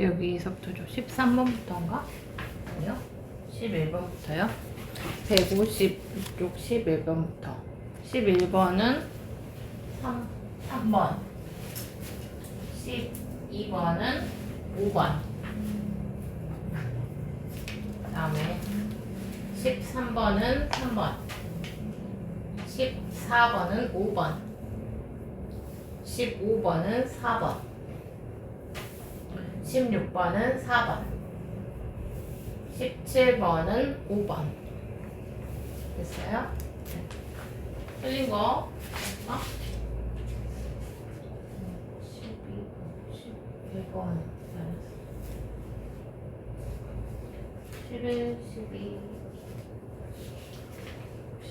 여기서부터죠. 13번부터인가? 아니요. 11번부터요. 150쪽 11번부터. 11번은 3번. 12번은 5번. 그 다음에 13번은 3번. 14번은 5번. 15번은 4번. 16번은 4번. 17번은 5번. 됐어요? 틀린 거. 12번. 11, 12.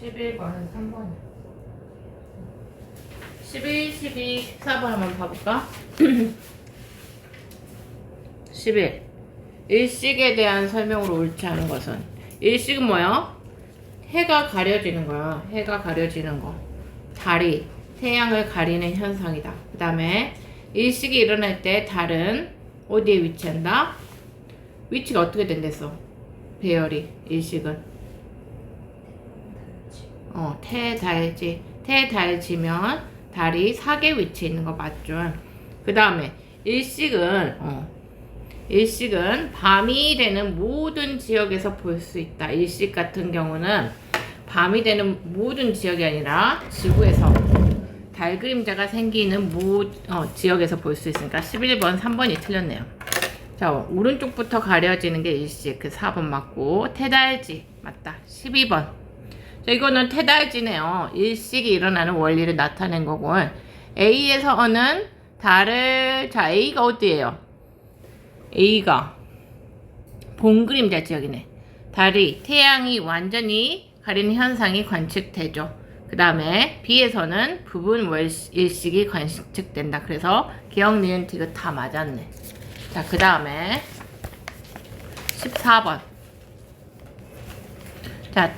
11번은 3번이야. 11, 12, 14번 한번 봐볼까? 11. 일식에 대한 설명으로 옳지 않은 것은 일식은 뭐야? 해가 가려지는 거야. 해가 가려지는 거. 달이 태양을 가리는 현상이다. 그 다음에 일식이 일어날 때 달은 어디에 위치한다? 위치가 어떻게 된댔어? 배열이 일식은 태달지. 태달지면 달이 사계 위치에 있는 거 맞죠? 그 다음에 일식은 밤이 되는 모든 지역에서 볼 수 있다. 일식 같은 경우는 밤이 되는 모든 지역이 아니라 지구에서 달 그림자가 생기는 지역에서 볼 수 있으니까 11번, 3번이 틀렸네요. 자, 오른쪽부터 가려지는 게 일식. 그 4번 맞고 태달지 맞다. 12번. 자, 이거는 태달지네요. 일식이 일어나는 원리를 나타낸 거고 A에서는 달을 A가 어디예요? A가 본그림자 지역이네. 달이 태양이 완전히 가리는 현상이 관측되죠. 그 다음에 B에서는 부분 일식이 관측된다. 그래서 기억, 니은, 디귿 다 맞았네. 자, 그 다음에 14번. 자,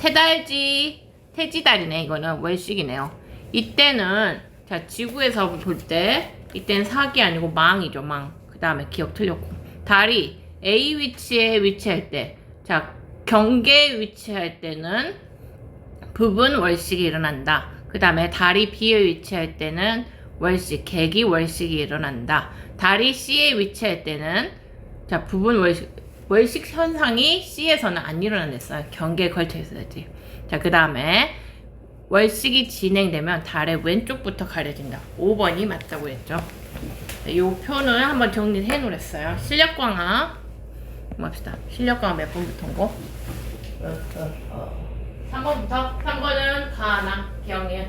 태지달이네. 이거는 월식이네요. 이때는 자, 지구에서 볼 때 이때는 사기 아니고 망이죠. 망. 그 다음에 기억 틀렸고. 달이 A 위치에 위치할 때, 자, 경계에 위치할 때는 부분 월식이 일어난다. 그 다음에 달이 B에 위치할 때는 월식, 개기 월식이 일어난다. 달이 C에 위치할 때는 자, 부분 월식 현상이 C에서는 안 일어난댔어요. 경계에 걸쳐 있어야지. 자, 그 다음에 월식이 진행되면 달의 왼쪽부터 가려진다. 5번이 맞다고 했죠. 이 표는 한번 정리해 놓았어요. 실력광학 봅시다. 실력광학 몇 번부터인고? 3번부터. 3번은 가나, 기억니은.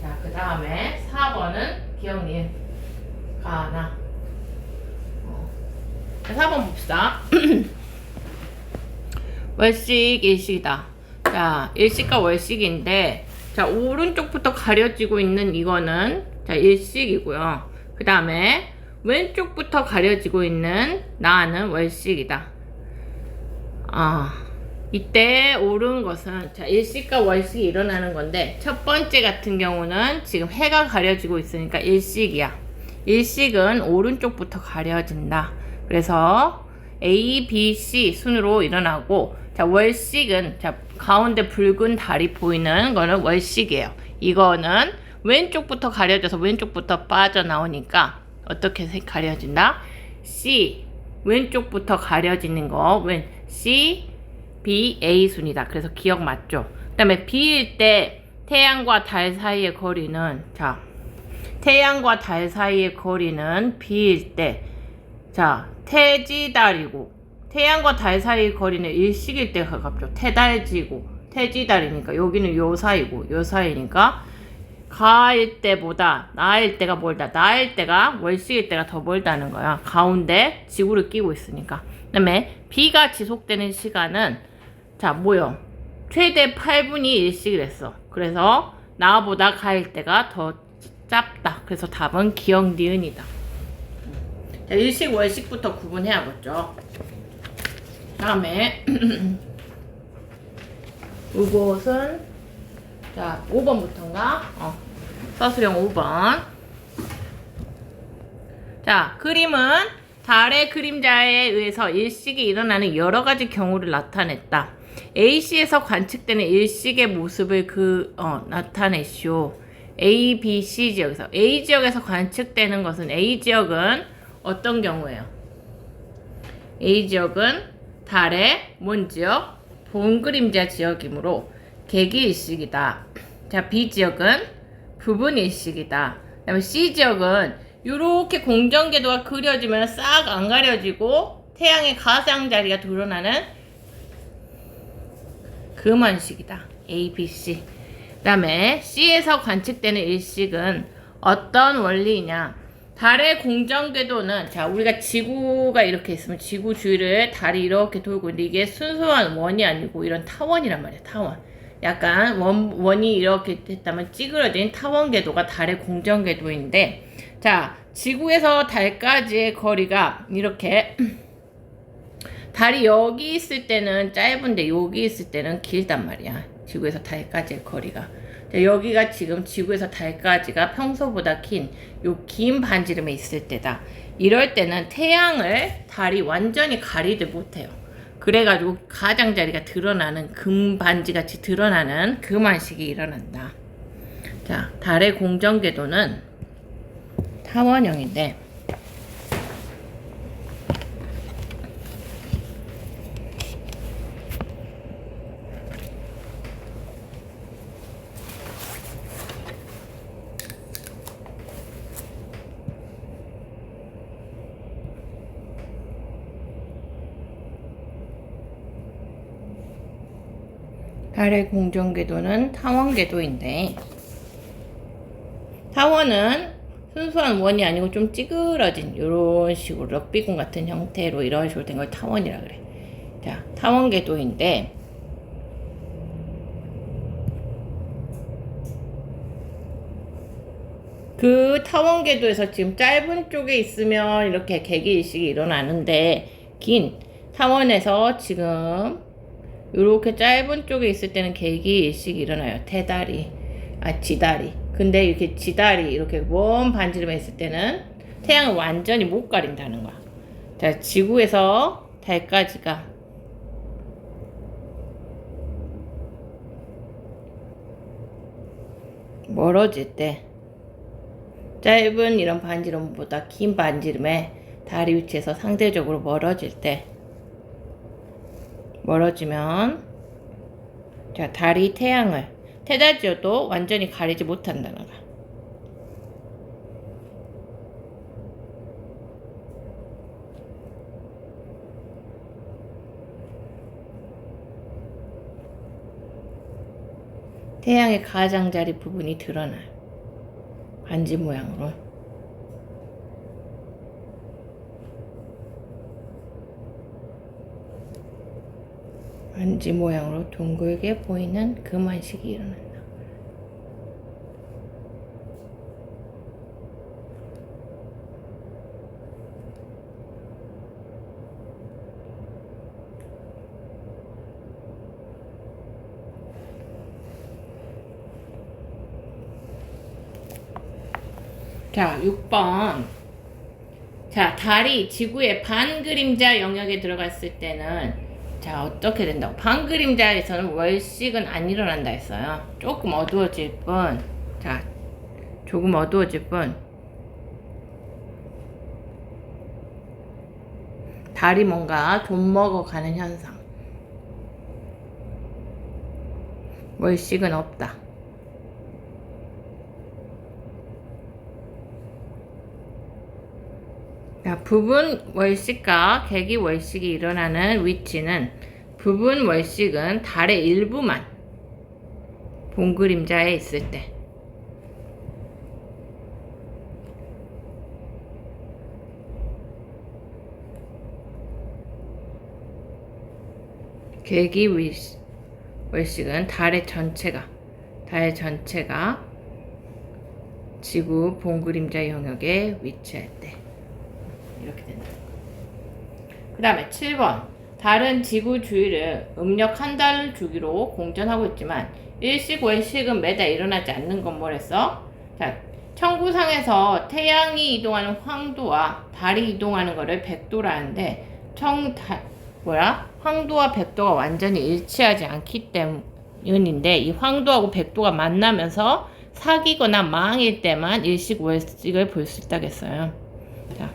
자, 그 다음에 4번은 기억니은, 가나. 4번 봅시다. 월식, 일식이다. 자, 일식과 월식인데, 자, 오른쪽부터 가려지고 있는 이거는, 자, 일식이고요. 그 다음에, 왼쪽부터 가려지고 있는 나는 월식이다. 이때 옳은 것은, 자, 일식과 월식이 일어나는 건데, 첫 번째 같은 경우는 지금 해가 가려지고 있으니까 일식이야. 일식은 오른쪽부터 가려진다. 그래서 A, B, C 순으로 일어나고, 자, 월식은 자, 가운데 붉은 달이 보이는 거는 월식이에요. 이거는 왼쪽부터 가려져서 왼쪽부터 빠져나오니까 어떻게 가려진다? C 왼쪽부터 가려지는 거 C, B, A 순이다. 그래서 기억 맞죠? 그 다음에 B일 때 태양과 달 사이의 거리는 자, 태양과 달 사이의 거리는 B일 때 자, 태지달이고 태양과 달 사이의 거리는 일식일 때 가깝죠. 태달지고 태지달이니까 여기는 요 사이고 요 사이니까 가일 때보다 나일 때가 멀다. 나일 때가 월식일 때가 더 멀다는 거야. 가운데 지구를 끼고 있으니까. 그 다음에 B가 지속되는 시간은 자, 뭐요? 최대 8분이 일식이랬어. 그래서 나보다 가일 때가 더 짧다. 그래서 답은 기억, 니은이다. 자, 일식, 월식부터 구분해야겠죠. 다음에 이것은 자, 5번부터인가? 서술형 5번. 자, 그림은 달의 그림자에 의해서 일식이 일어나는 여러 가지 경우를 나타냈다. A씨에서 관측되는 일식의 모습을 나타내시오. A, B, C 지역에서. A 지역에서 관측되는 것은 A 지역은 어떤 경우예요? A 지역은 달의 뭔 지역? 본 그림자 지역이므로 개기 일식이다. 자, B 지역은 부분 일식이다. 그다음에 C 지역은 이렇게 공전궤도가 그려지면 싹 안 가려지고 태양의 가장자리가 드러나는 금원식이다. A, B, C. 그 다음에 C에서 관측되는 일식은 어떤 원리이냐? 달의 공전궤도는, 자, 우리가 지구가 이렇게 있으면 지구 주위를 달이 이렇게 돌고 있는데 이게 순수한 원이 아니고 이런 타원이란 말이야. 타원. 약간 원이 이렇게 됐다면 찌그러진 타원 궤도가 달의 공전 궤도인데, 자, 지구에서 달까지의 거리가 이렇게 달이 여기 있을 때는 짧은데 여기 있을 때는 길단 말이야. 지구에서 달까지의 거리가. 자, 여기가 지금 지구에서 달까지가 평소보다 긴 반지름에 있을 때다. 이럴 때는 태양을 달이 완전히 가리지 못해요. 그래가지고 가장자리가 드러나는 금반지같이 드러나는 금환식이 일어난다. 자, 달의 공전궤도는 타원형인데 달의 공전궤도는 타원궤도인데, 타원은 순수한 원이 아니고 좀 찌그러진 이런 식으로 럭비공 같은 형태로 이런 식으로 된 걸 타원이라 그래. 자, 타원궤도인데 그 타원궤도에서 지금 짧은 쪽에 있으면 이렇게 개기일식이 일어나는데, 긴 타원에서 지금 이렇게 짧은 쪽에 있을 때는 개기일식이 일어나요. 지다리. 근데 이렇게 지다리, 이렇게 먼 반지름에 있을 때는 태양을 완전히 못 가린다는 거야. 자, 지구에서 달까지가 멀어질 때, 짧은 이런 반지름보다 긴 반지름에 달이 위치해서 상대적으로 멀어지면, 자, 달이 태양을 테다지어도 완전히 가리지 못한다는 거야. 태양의 가장자리 부분이 드러나요. 반지 모양으로. 반지 모양으로 둥글게 보이는 금환식이 일어난다. 자, 6번. 자, 달이 지구의 반그림자 영역에 들어갔을 때는, 자, 어떻게 된다고? 반그림자에서는 월식은 안 일어난다 했어요. 조금 어두워질 뿐. 자, 조금 어두워질 뿐. 달이 뭔가 돈 먹어가는 현상. 월식은 없다. 자, 부분 월식과 개기 월식이 일어나는 위치는, 부분 월식은 달의 일부만 본 그림자에 있을 때, 개기 월식은 달의 전체가 지구 본 그림자 영역에 위치할 때 이렇게 된다. 그 다음에 7번. 달은 지구 주위를 음력 한 달 주기로 공전하고 있지만 일식 월식은 매달 일어나지 않는 건 뭐랬어? 자, 천구상에서 태양이 이동하는 황도와 달이 이동하는 거를 백도라는데 황도와 백도가 완전히 일치하지 않기 때문인데 이 황도하고 백도가 만나면서 사귀거나 망일 때만 일식 월식을 볼 수 있다겠어요. 자,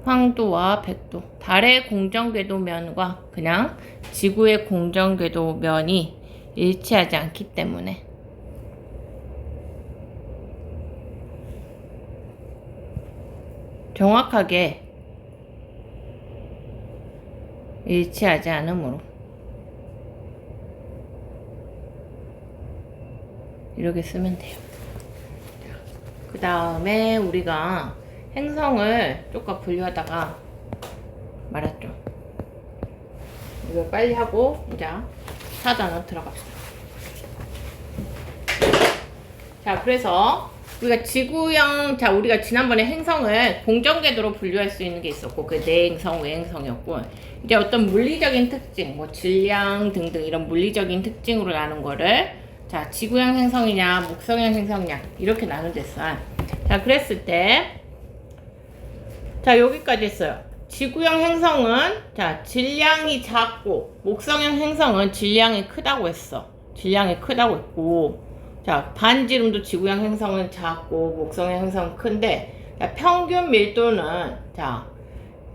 황도와 백도, 달의 공정궤도면과 그냥 지구의 공정궤도면이 일치하지 않기 때문에 정확하게 일치하지 않으므로 이렇게 쓰면 돼요. 그 다음에 우리가 행성을 쪽과 분류하다가 말았죠. 이걸 빨리 하고 이제 4단원 들어갑시다. 자, 그래서 우리가 지구형, 자, 우리가 지난번에 행성을 공정궤도로 분류할 수 있는 게 있었고, 그 내행성, 외행성이었고, 이제 어떤 물리적인 특징, 뭐 질량 등등 이런 물리적인 특징으로 나눈 거를, 자, 지구형 행성이냐, 목성형 행성이냐, 이렇게 나눠졌어요. 자, 그랬을 때, 자, 여기까지 했어요. 지구형 행성은, 자, 질량이 작고, 목성형 행성은 질량이 크다고 했어. 질량이 크다고 했고, 자, 반지름도 지구형 행성은 작고 목성형 행성은 큰데, 자, 평균 밀도는, 자,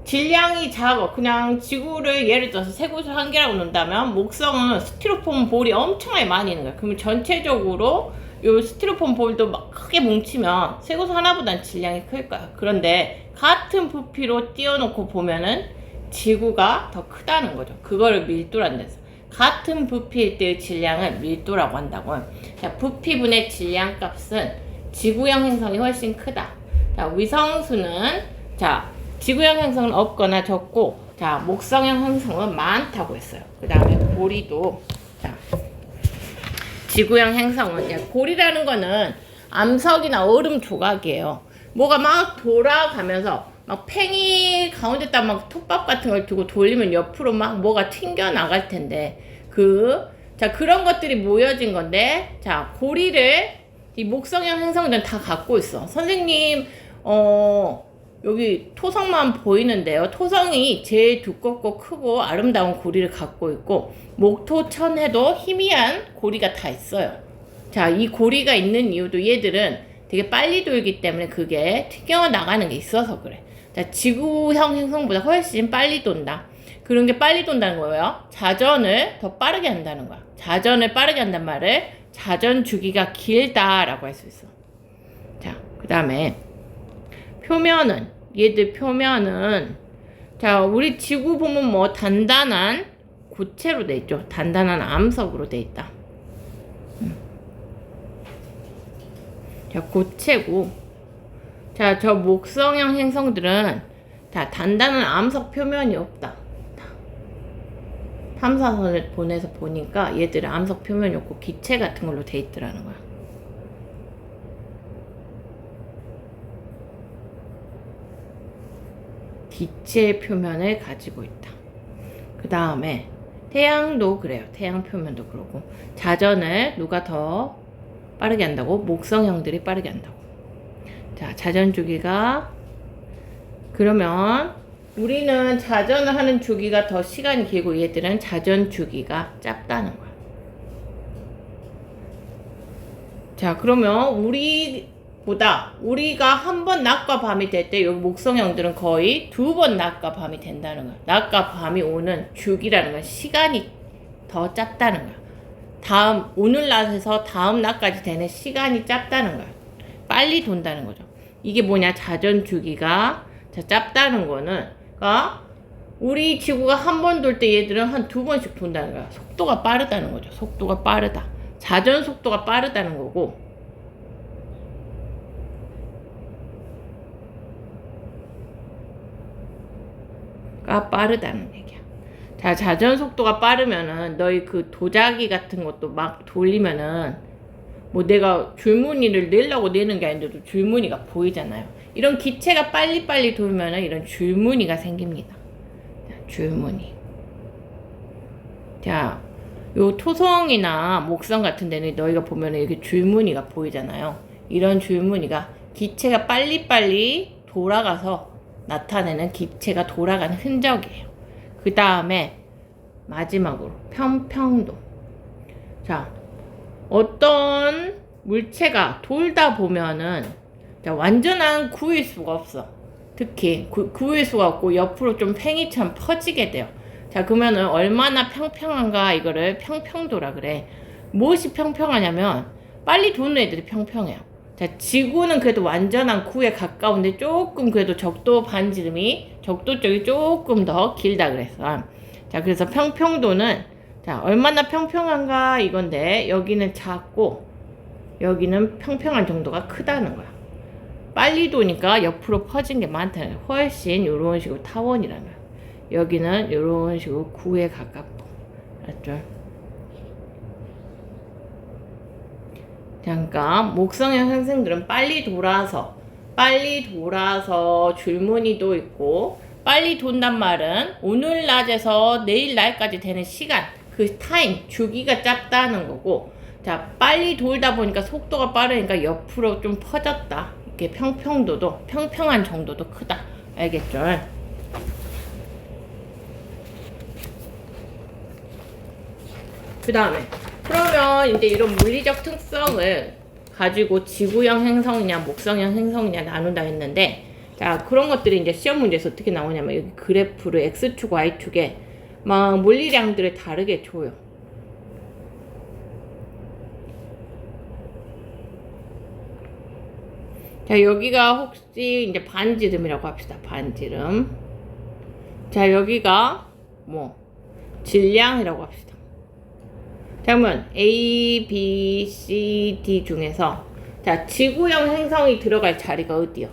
질량이 작아. 그냥 지구를 예를 들어서 쇠구슬 한 개라고 놓는다면 목성은 스티로폼 볼이 엄청나게 많이 있는 거야. 그러면 전체적으로 요 스티로폼 볼도 막 크게 뭉치면 쇠구슬 하나보다는 질량이 클 거야. 그런데 같은 부피로 띄워놓고 보면은 지구가 더 크다는 거죠. 그거를 밀도라는 데서. 같은 부피일 때의 질량을 밀도라고 한다고. 자, 부피분의 질량 값은 지구형 행성이 훨씬 크다. 자, 위성수는, 자, 지구형 행성은 없거나 적고, 자, 목성형 행성은 많다고 했어요. 그 다음에 고리도, 자, 지구형 행성은, 고리라는 거는 암석이나 얼음 조각이에요. 뭐가 막 돌아가면서 막 팽이 가운데다 막 톱밥 같은 걸 두고 돌리면 옆으로 막 뭐가 튕겨 나갈 텐데, 자, 그런 것들이 모여진 건데, 자, 고리를 이 목성형 행성들은 다 갖고 있어. 선생님, 여기 토성만 보이는데요. 토성이 제일 두껍고 크고 아름다운 고리를 갖고 있고, 목토, 천해도 희미한 고리가 다 있어요. 자, 이 고리가 있는 이유도 얘들은 되게 빨리 돌기 때문에 그게 튀겨 나가는 게 있어서 그래. 자, 지구형 행성보다 훨씬 빨리 돈다. 그런 게 빨리 돈다는 거예요. 자전을 더 빠르게 한다는 거야. 자전을 빠르게 한단 말을 자전 주기가 길다라고 할 수 있어. 자, 그 다음에 표면은, 얘들 표면은, 자, 우리 지구 보면 뭐 단단한 고체로 돼 있죠. 단단한 암석으로 돼 있다. 자, 고체고, 자, 저 목성형 행성들은 다 단단한 암석 표면이 없다. 탐사선을 보내서 보니까 얘들은 암석 표면이 없고 기체 같은 걸로 돼 있더라는 거야. 기체 표면을 가지고 있다. 그 다음에 태양도 그래요. 태양 표면도 그러고. 자전을 누가 더 빠르게 한다고? 목성형들이 빠르게 한다고. 자, 자전 주기가, 그러면 우리는 자전을 하는 주기가 더 시간이 길고 얘들은 자전 주기가 짧다는 거야. 자, 그러면 우리가 한 번 낮과 밤이 될 때 여기 목성형들은 거의 2번 낮과 밤이 된다는 거야. 낮과 밤이 오는 주기라는 건 시간이 더 짧다는 거야. 오늘 낮에서 다음 낮까지 되는 시간이 짧다는 거야. 빨리 돈다는 거죠. 이게 뭐냐? 자전 주기가 짧다는 거는, 우리 지구가 한 번 돌 때 얘들은 한 2번씩 돈다는 거야. 속도가 빠르다는 거죠. 속도가 빠르다. 자전 속도가 빠르다는 거고, 빠르다는 얘기야. 자, 자전 속도가 빠르면은 너희 그 도자기 같은 것도 막 돌리면은 뭐 내가 줄무늬를 내려고 내는 게 아닌데도 줄무늬가 보이잖아요. 이런 기체가 빨리빨리 돌면은 이런 줄무늬가 생깁니다. 자, 줄무늬. 자, 요 토성이나 목성 같은 데는 너희가 보면 이렇게 줄무늬가 보이잖아요. 이런 줄무늬가 기체가 빨리빨리 돌아가서 나타내는 기체가 돌아가는 흔적이에요. 그 다음에 마지막으로 평평도. 자, 어떤 물체가 돌다 보면은 자, 완전한 구일 수가 없어. 특히 구일 수가 없고 옆으로 좀 팽이처럼 퍼지게 돼요. 자, 그러면은 얼마나 평평한가 이거를 평평도라 그래. 무엇이 평평하냐면 빨리 도는 애들이 평평해요. 자, 지구는 그래도 완전한 구에 가까운데 조금 그래도 적도 반지름이 적도 쪽이 조금 더 길다 그랬어. 자, 그래서 평평도는 자, 얼마나 평평한가 이건데 여기는 작고 여기는 평평한 정도가 크다는 거야. 빨리 도니까 옆으로 퍼진 게 많다는 거야. 훨씬 이런 식으로 타원이라는 거야. 여기는 이런 식으로 구에 가깝고. 알았죠? 잠깐 목성형 행성들은 빨리 돌아서 줄무늬도 있고 빨리 돈단 말은 오늘 낮에서 내일 날까지 되는 시간 그 타임 주기가 짧다는 거고 자 빨리 돌다 보니까 속도가 빠르니까 옆으로 좀 퍼졌다 이렇게 평평도도 평평한 정도도 크다 알겠죠? 그 다음에 그러면 이제 이런 물리적 특성을 가지고 지구형 행성이냐 목성형 행성이냐 나눈다 했는데 자 그런 것들이 이제 시험 문제에서 어떻게 나오냐면 여기 그래프를 X축 Y축에 막 물리량들을 다르게 줘요. 자 여기가 혹시 이제 반지름이라고 합시다. 반지름. 자 여기가 뭐 질량이라고 합시다. 자 그러면 A, B, C, D 중에서 자 지구형 행성이 들어갈 자리가 어디요?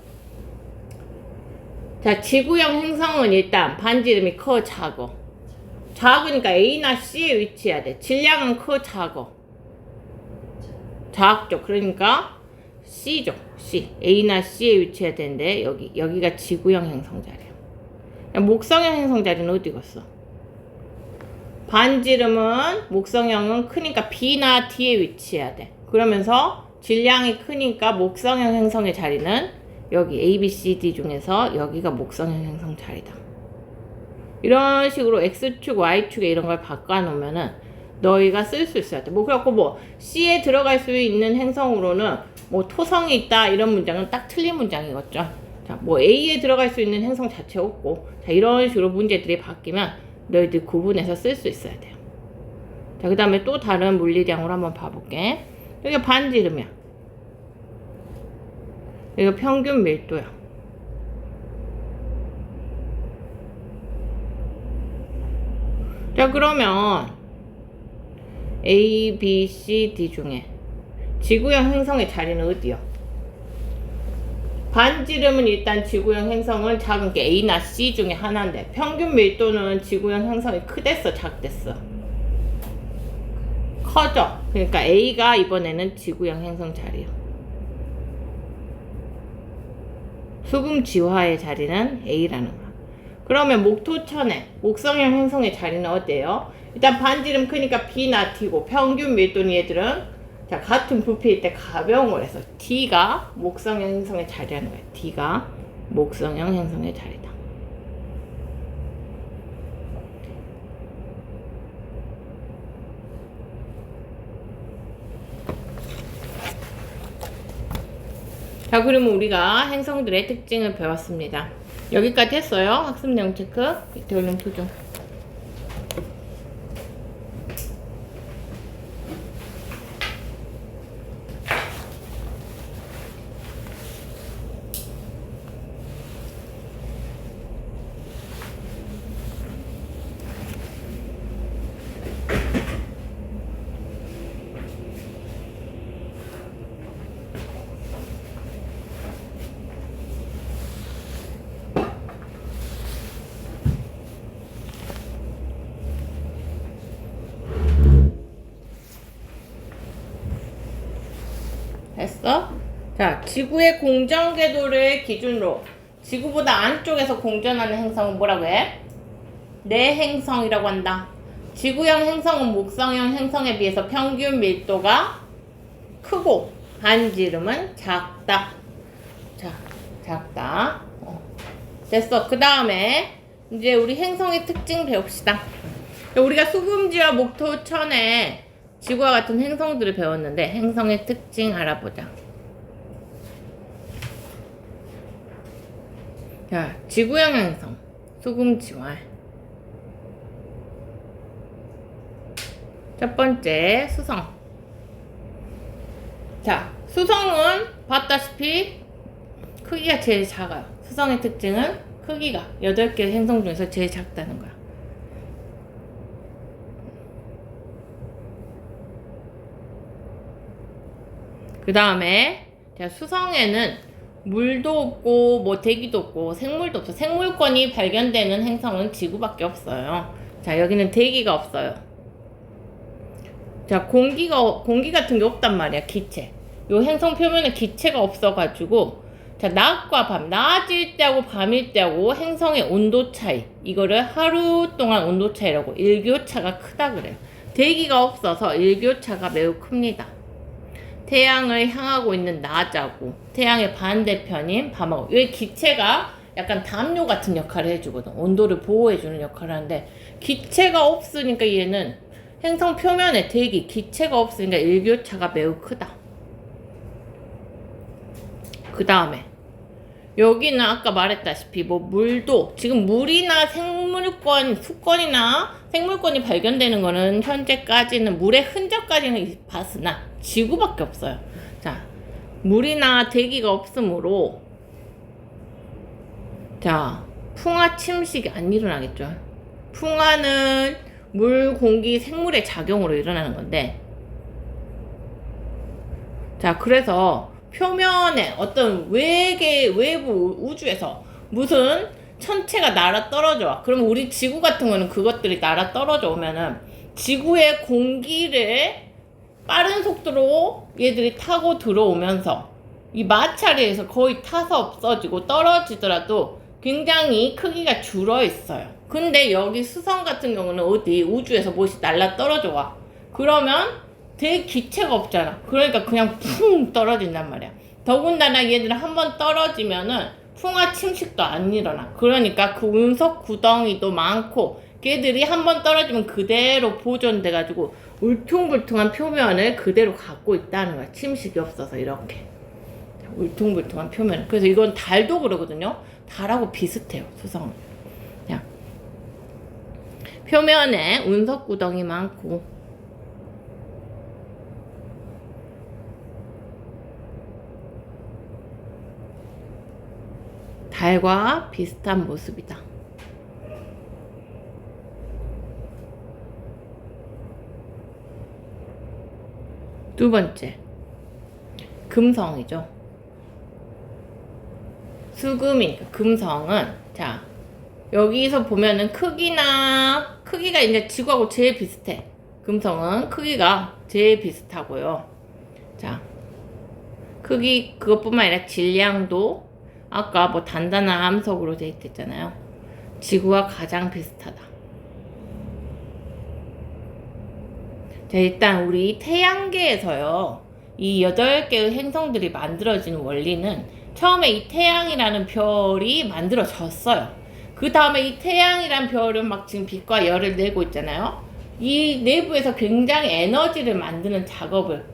자 지구형 행성은 일단 반지름이 커 작어. 작으니까 A나 C에 위치해야 돼. 질량은 커 작어. 작죠. 그러니까 C죠. C. A나 C에 위치해야 되는데 여기가 지구형 행성 자리야. 목성형 행성 자리는 어디 갔어? 반지름은 목성형은 크니까 B나 D에 위치해야 돼. 그러면서 질량이 크니까 목성형 행성의 자리는 여기 A, B, C, D 중에서 여기가 목성형 행성 자리다. 이런 식으로 X축, Y축에 이런 걸 바꿔놓으면은 너희가 쓸 수 있어야 돼. 뭐 그래갖고 뭐 C에 들어갈 수 있는 행성으로는 뭐 토성이 있다 이런 문장은 딱 틀린 문장이겠죠. 자, 뭐 A에 들어갈 수 있는 행성 자체 없고 자 이런 식으로 문제들이 바뀌면 너희들 구분해서 쓸 수 있어야 돼요. 자, 그 다음에 또 다른 물리량으로 한번 봐볼게. 여기가 반지름이야. 여기가 평균 밀도야. 자, 그러면 A, B, C, D 중에 지구형 행성의 자리는 어디요? 반지름은 일단 지구형 행성은 작은 게 A나 C 중에 하나인데 평균 밀도는 지구형 행성이 크댔어 작댔어? 커져. 그러니까 A가 이번에는 지구형 행성 자리야. 수금 지화의 자리는 A라는 거야. 그러면 목토천의 목성형 행성의 자리는 어때요? 일단 반지름 크니까 B나 T고 평균 밀도는 얘들은 자, 같은 부피일 때 가벼운 거라서 D가 목성형 행성의 자리라는 거예요. D가 목성형 행성의 자리다. 자, 그러면 우리가 행성들의 특징을 배웠습니다. 여기까지 했어요. 학습 내용 체크. 밑에 얼른 표정. 됐어? 자, 지구의 공전 궤도를 기준으로 지구보다 안쪽에서 공전하는 행성은 뭐라고 해? 내행성이라고 한다. 지구형 행성은 목성형 행성에 비해서 평균 밀도가 크고 반지름은 작다. 자, 작다. 됐어. 그 다음에 이제 우리 행성의 특징 배웁시다. 우리가 수금지와 목토천에 지구와 같은 행성들을 배웠는데 행성의 특징 알아보자. 자, 지구형 행성, 수금지와. 첫 번째, 수성. 자, 수성은 봤다시피 크기가 제일 작아요. 수성의 특징은 크기가 8개 행성 중에서 제일 작다는 거야. 그 다음에 수성에는 물도 없고 뭐 대기도 없고 생물도 없어. 생물권이 발견되는 행성은 지구밖에 없어요. 자, 여기는 대기가 없어요. 자, 공기 같은 게 없단 말이야. 기체. 요 행성 표면에 기체가 없어가지고, 자, 낮과 밤, 낮일 때하고 밤일 때하고 행성의 온도 차이, 이거를 하루 동안 온도 차이라고 일교차가 크다 그래요. 대기가 없어서 일교차가 매우 큽니다. 태양을 향하고 있는 낮하고 태양의 반대편인 밤하고, 이 기체가 약간 담요 같은 역할을 해주거든. 온도를 보호해주는 역할을 하는데, 기체가 없으니까 얘는 행성 표면에 대기, 기체가 없으니까 일교차가 매우 크다. 그 다음에 여기는 아까 말했다시피 뭐 물도, 지금 물이나 생물권, 수권이나 생물권이 발견되는 거는 현재까지는 물의 흔적까지는 봤으나 지구밖에 없어요. 자, 물이나 대기가 없으므로 자, 풍화 침식이 안 일어나겠죠. 풍화는 물, 공기, 생물의 작용으로 일어나는 건데, 자, 그래서 표면에 어떤 외부 우주에서 무슨 천체가 날아 떨어져. 그럼 우리 지구 같은 거는 그것들이 날아 떨어져 오면은 지구의 공기를 빠른 속도로 얘들이 타고 들어오면서 이 마찰에서 거의 타서 없어지고, 떨어지더라도 굉장히 크기가 줄어 있어요. 근데 여기 수성 같은 경우는 어디 우주에서 무엇이 날아 떨어져 와. 그러면 대기체가 없잖아. 그러니까 그냥 풍 떨어진단 말이야. 더군다나 얘들은 한번 떨어지면은 풍화 침식도 안 일어나. 그러니까 그 운석 구덩이도 많고, 걔들이 한번 떨어지면 그대로 보존돼가지고 울퉁불퉁한 표면을 그대로 갖고 있다는 거야. 침식이 없어서 이렇게 울퉁불퉁한 표면. 그래서 이건 달도 그러거든요. 달하고 비슷해요, 수성은. 자, 표면에 운석 구덩이 많고, 달과 비슷한 모습이다. 두 번째, 금성이죠. 수금이니까 금성은, 자, 여기서 보면은 크기가 이제 지구하고 제일 비슷해. 금성은 크기가 제일 비슷하고요. 자, 크기 그것뿐만 아니라 질량도 아까 뭐 단단한 암석으로 돼 있댔잖아요. 지구와 가장 비슷하다. 자, 일단 우리 태양계에서요, 이 8개의 행성들이 만들어지는 원리는 처음에 이 태양이라는 별이 만들어졌어요. 그 다음에 이 태양이란 별은 막 지금 빛과 열을 내고 있잖아요. 이 내부에서 굉장히 에너지를 만드는 작업을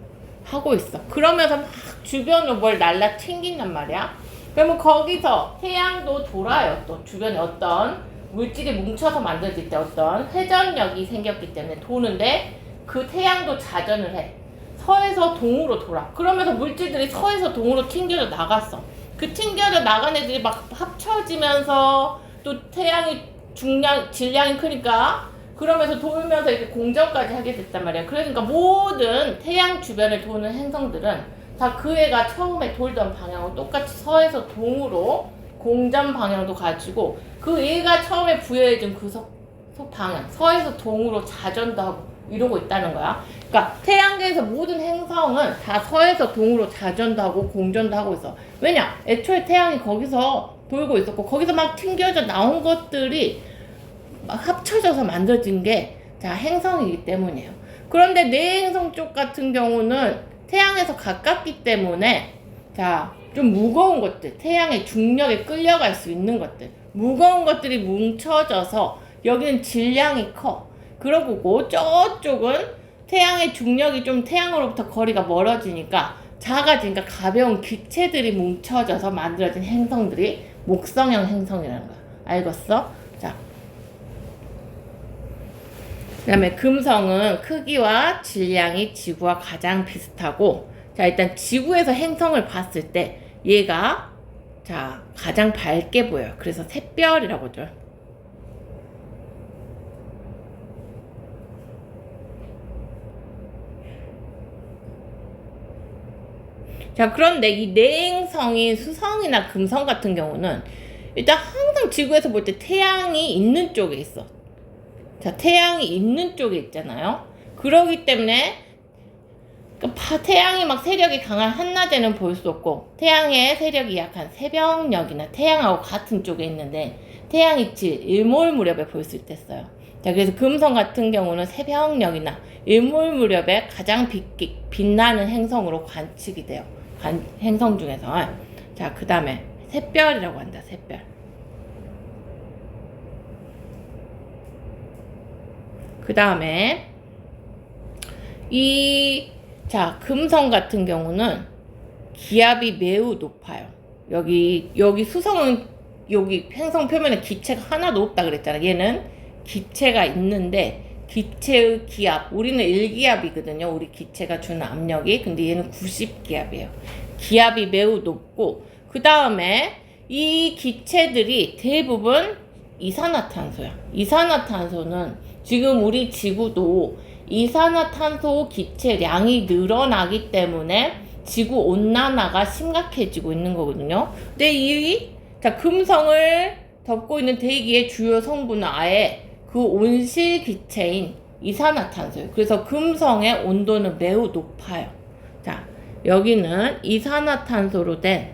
하고 있어. 그러면서 막 주변으로 뭘 날라 튕긴단 말이야. 그러면 거기서 태양도 돌아요. 또 주변에 어떤 물질이 뭉쳐서 만들어질 때 어떤 회전력이 생겼기 때문에 도는데, 그 태양도 자전을 해. 서에서 동으로 돌아. 그러면서 물질들이 서에서 동으로 튕겨져 나갔어. 그 튕겨져 나간 애들이 막 합쳐지면서 또 태양이 질량이 크니까 그러면서 돌면서 이렇게 공전까지 하게 됐단 말이야. 그러니까 모든 태양 주변을 도는 행성들은 다 그 애가 처음에 돌던 방향은 똑같이 서에서 동으로 공전 방향도 가지고, 그 애가 처음에 부여해준 그 방향, 서에서 동으로 자전도 하고 이러고 있다는 거야. 그러니까 태양계에서 모든 행성은 다 서에서 동으로 자전도 하고 공전도 하고 있어. 왜냐? 애초에 태양이 거기서 돌고 있었고, 거기서 막 튕겨져 나온 것들이 막 합쳐져서 만들어진 게 자, 행성이기 때문이에요. 그런데 내행성 쪽 같은 경우는 태양에서 가깝기 때문에 자, 좀 무거운 것들, 태양의 중력에 끌려갈 수 있는 것들, 무거운 것들이 뭉쳐져서 여기는 질량이 커. 그러고 저쪽은 태양의 중력이 좀 태양으로부터 거리가 멀어지니까 작아지니까 가벼운 기체들이 뭉쳐져서 만들어진 행성들이 목성형 행성이라는 거야. 알겠어? 자, 그 다음에 금성은 크기와 질량이 지구와 가장 비슷하고, 자, 일단 지구에서 행성을 봤을 때 얘가 자, 가장 밝게 보여요. 그래서 샛별이라고 하죠. 자, 그런데 이 내행성인 수성이나 금성 같은 경우는 일단 항상 지구에서 볼 때 태양이 있는 쪽에 있어. 자, 태양이 있는 쪽에 있잖아요. 그러기 때문에 태양이 막 세력이 강한 한낮에는 볼 수 없고, 태양의 세력이 약한 새벽녘이나 태양하고 같은 쪽에 있는데 태양이 일몰 무렵에 볼 수 있댔어요. 자, 그래서 금성 같은 경우는 새벽녘이나 일몰 무렵에 가장 빛나는 행성으로 관측이 돼요. 행성 중에서. 자, 그 다음에 샛별이라고 한다. 샛별. 그 다음에 자, 금성 같은 경우는 기압이 매우 높아요. 여기 수성은 여기 행성 표면에 기체가 하나도 없다 그랬잖아. 얘는 기체가 있는데 기체의 기압, 우리는 1기압이거든요. 우리 기체가 주는 압력이. 근데 얘는 90기압이에요. 기압이 매우 높고, 그 다음에 이 기체들이 대부분 이산화탄소야. 이산화탄소는 지금 우리 지구도 이산화탄소 기체량이 늘어나기 때문에 지구 온난화가 심각해지고 있는 거거든요. 근데 자, 금성을 덮고 있는 대기의 주요 성분은 아예 그 온실 기체인 이산화탄소예요. 그래서 금성의 온도는 매우 높아요. 자, 여기는 이산화탄소로 된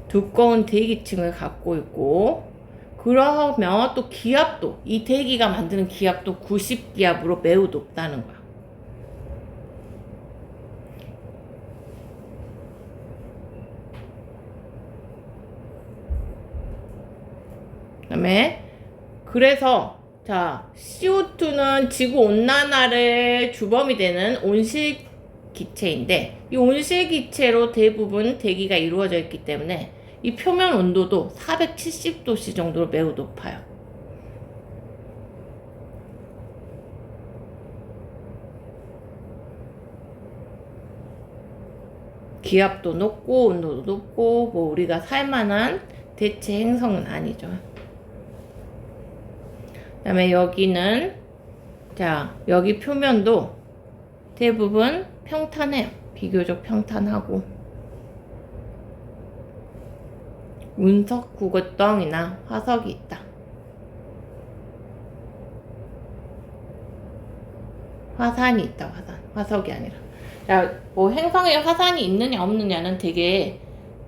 두꺼운 대기층을 갖고 있고, 그러면 또 기압도, 이 대기가 만드는 기압도 90기압으로 매우 높다는 거야. 그다음에 그래서 자, CO2는 지구 온난화를 주범이 되는 온실 기체인데, 이 온실 기체로 대부분 대기가 이루어져 있기 때문에 이 표면 온도도 470도씨 정도로 매우 높아요. 기압도 높고 온도도 높고, 뭐 우리가 살만한 대체 행성은 아니죠. 그 다음에 여기는 자, 여기 표면도 대부분 평탄해요. 비교적 평탄하고, 운석 구구덩이나 화석이 있다. 화산이 있다. 화석이 아니라. 자, 뭐 행성에 화산이 있느냐 없느냐는 되게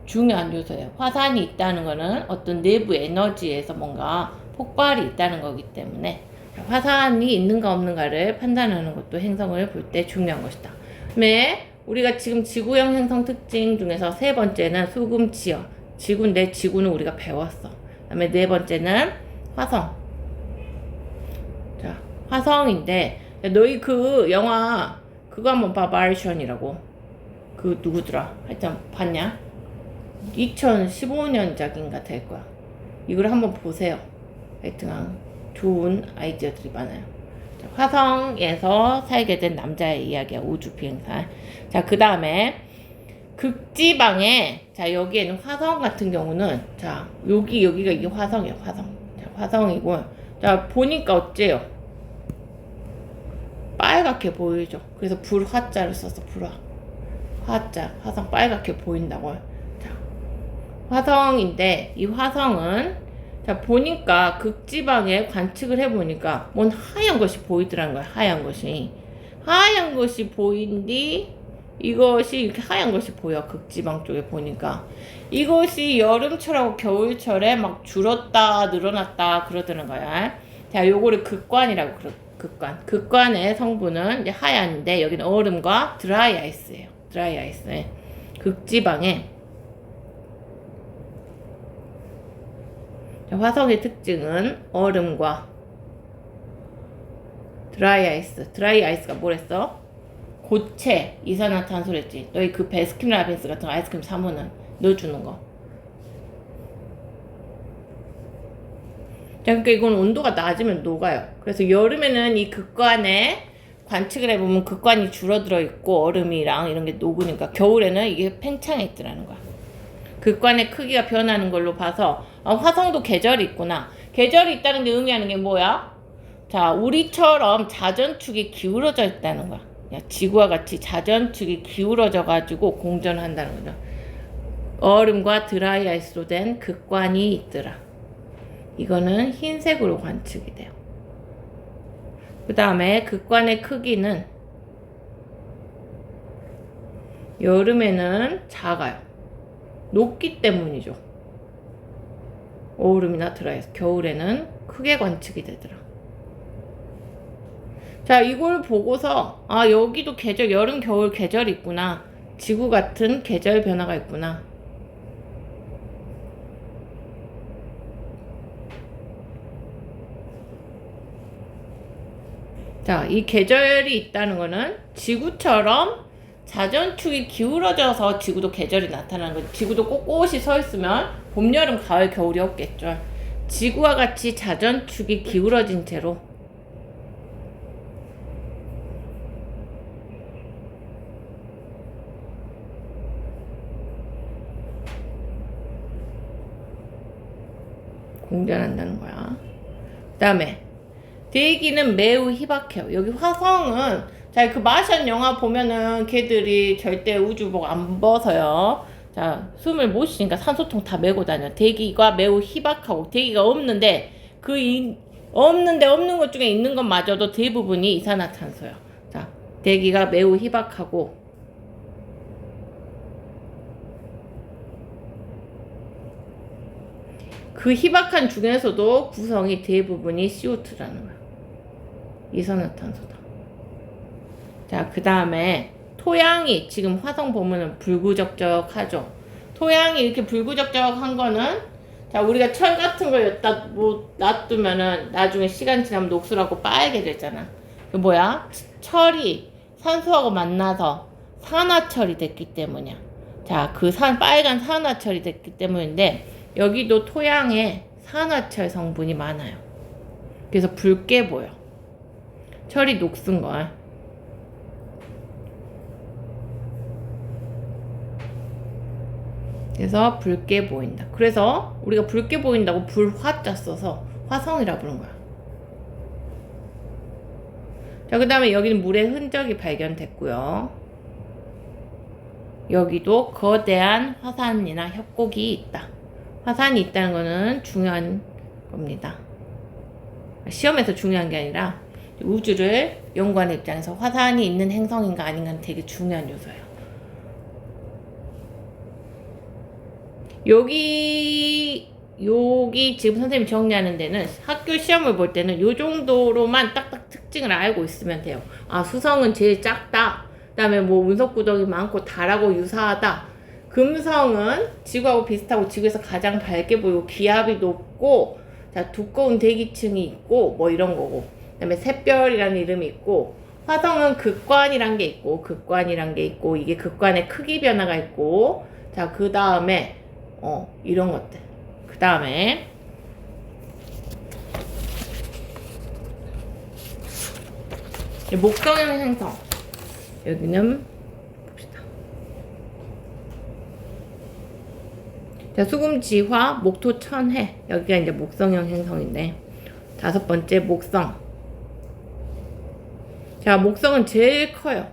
중요한 요소예요. 화산이 있다는 거는 어떤 내부 에너지에서 뭔가 폭발이 있다는 거기 때문에 화산이 있는가 없는가를 판단하는 것도 행성을 볼 때 중요한 것이다. 그다음에 우리가 지금 지구형 행성 특징 중에서 세 번째는 수금지역. 지구인데 지구는 우리가 배웠어. 그다음에 네 번째는 화성. 자, 화성인데 너희 그 영화 그거 한번 봐. 마르션이라고. 그 누구더라? 하여튼 봤냐? 2015년작인가 될 거야. 이걸 한번 보세요. 하여튼 좋은 아이디어들이 많아요. 자, 화성에서 살게 된 남자의 이야기야. 우주 비행사. 자, 그 다음에 극지방에, 자, 여기에는 화성 같은 경우는, 자, 여기가 이게 화성이에요. 화성. 자, 화성이고, 자, 보니까 어째요? 빨갛게 보이죠. 그래서 불화자를 써서 화자. 화성 빨갛게 보인다고요. 자, 화성인데 이 화성은 자, 보니까 극지방에 관측을 해보니까 뭔 하얀 것이 보이더라는 거야. 하얀 것이 보인디, 이것이 이렇게 하얀 것이 보여. 극지방 쪽에 보니까 이것이 여름철하고 겨울철에 막 줄었다 늘어났다 그러더는 거야. 자, 자, 요거를 극관이라고 그러 극관. 극관의 성분은 이제 하얀데 여기는 얼음과 드라이 아이스예요. 드라이 아이스. 극지방에 자, 화성의 특징은 얼음과 드라이 아이스. 드라이 아이스가 뭐랬어? 고체 이산화탄소랬지. 너희 그 베스킨라빈스 같은 아이스크림 사면은 넣어주는 거. 자, 그러니까 이건 온도가 낮으면 녹아요. 그래서 여름에는 이 극관에 관측을 해보면 극관이 줄어들어 있고 얼음이랑 이런 게 녹으니까 겨울에는 이게 팽창해 있더라는 거야. 극관의 크기가 변하는 걸로 봐서 화성도 계절이 있구나. 계절이 있다는 게 의미하는 게 뭐야? 자, 우리처럼 자전축이 기울어져 있다는 거야. 지구와 같이 자전축이 기울어져 가지고 공전한다는 거죠. 얼음과 드라이 아이스로 된 극관이 있더라. 이거는 흰색으로 관측이 돼요. 그 다음에 극관의 크기는 여름에는 작아요. 녹기 때문이죠. 얼음이나 드라이 아이스. 겨울에는 크게 관측이 되더라. 자, 이걸 보고서 여기도 계절, 여름, 겨울 계절이 있구나. 지구 같은 계절 변화가 있구나. 자, 이 계절이 있다는 거는 지구처럼 자전축이 기울어져서 지구도 계절이 나타나는 거죠. 지구도 꼿꼿이 서 있으면 봄, 여름, 가을, 겨울이 없겠죠. 지구와 같이 자전축이 기울어진 채로 공전한다는 거야. 그 다음에 대기는 매우 희박해요. 여기 화성은 자, 그 마션 영화 보면은 걔들이 절대 우주복 안 벗어요. 자, 숨을 못 쉬니까 산소통 다 메고 다녀. 대기가 매우 희박하고 대기가 없는데 없는 것 중에 있는 것마저도 대부분이 이산화탄소예요. 자, 대기가 매우 희박하고 그 희박한 중에서도 구성이 대부분이 CO2라는 거야. 이산화탄소다. 자, 그 다음에 토양이 지금 화성 보면은 불구적적하죠. 토양이 이렇게 불구적적한 거는 자, 우리가 철 같은 걸 여기다 놔두면은 나중에 시간 지나면 녹슬하고 빨게 되잖아. 그 뭐야? 철이 산소하고 만나서 산화철이 됐기 때문이야. 자, 그 빨간 산화철이 됐기 때문인데 여기도 토양에 산화철 성분이 많아요. 그래서 붉게 보여. 철이 녹슨 거야. 그래서 붉게 보인다. 그래서 우리가 붉게 보인다고 불화자 써서 화성이라 부른 거야. 자, 그 다음에 여기는 물의 흔적이 발견됐고요. 여기도 거대한 화산이나 협곡이 있다. 화산이 있다는 거는 중요한 겁니다. 시험에서 중요한 게 아니라 우주를 연구하는 입장에서 화산이 있는 행성인가 아닌가는 되게 중요한 요소예요. 여기 지금 선생님이 정리하는 데는 학교 시험을 볼 때는 요 정도로만 딱딱 특징을 알고 있으면 돼요. 수성은 제일 작다. 그 다음에 뭐 운석구덩이 많고 달하고 유사하다. 금성은 지구하고 비슷하고 지구에서 가장 밝게 보이고 기압이 높고 자, 두꺼운 대기층이 있고 뭐 이런 거고. 그 다음에 샛별이라는 이름이 있고 화성은 극관이란 게 있고 이게 극관의 크기 변화가 있고 자, 그 다음에 이런 것들. 그 다음에 목성형 행성. 여기는 봅시다. 자, 수금지화, 목토천해. 여기가 이제 목성형 행성인데 5번째 목성. 자, 목성은 제일 커요.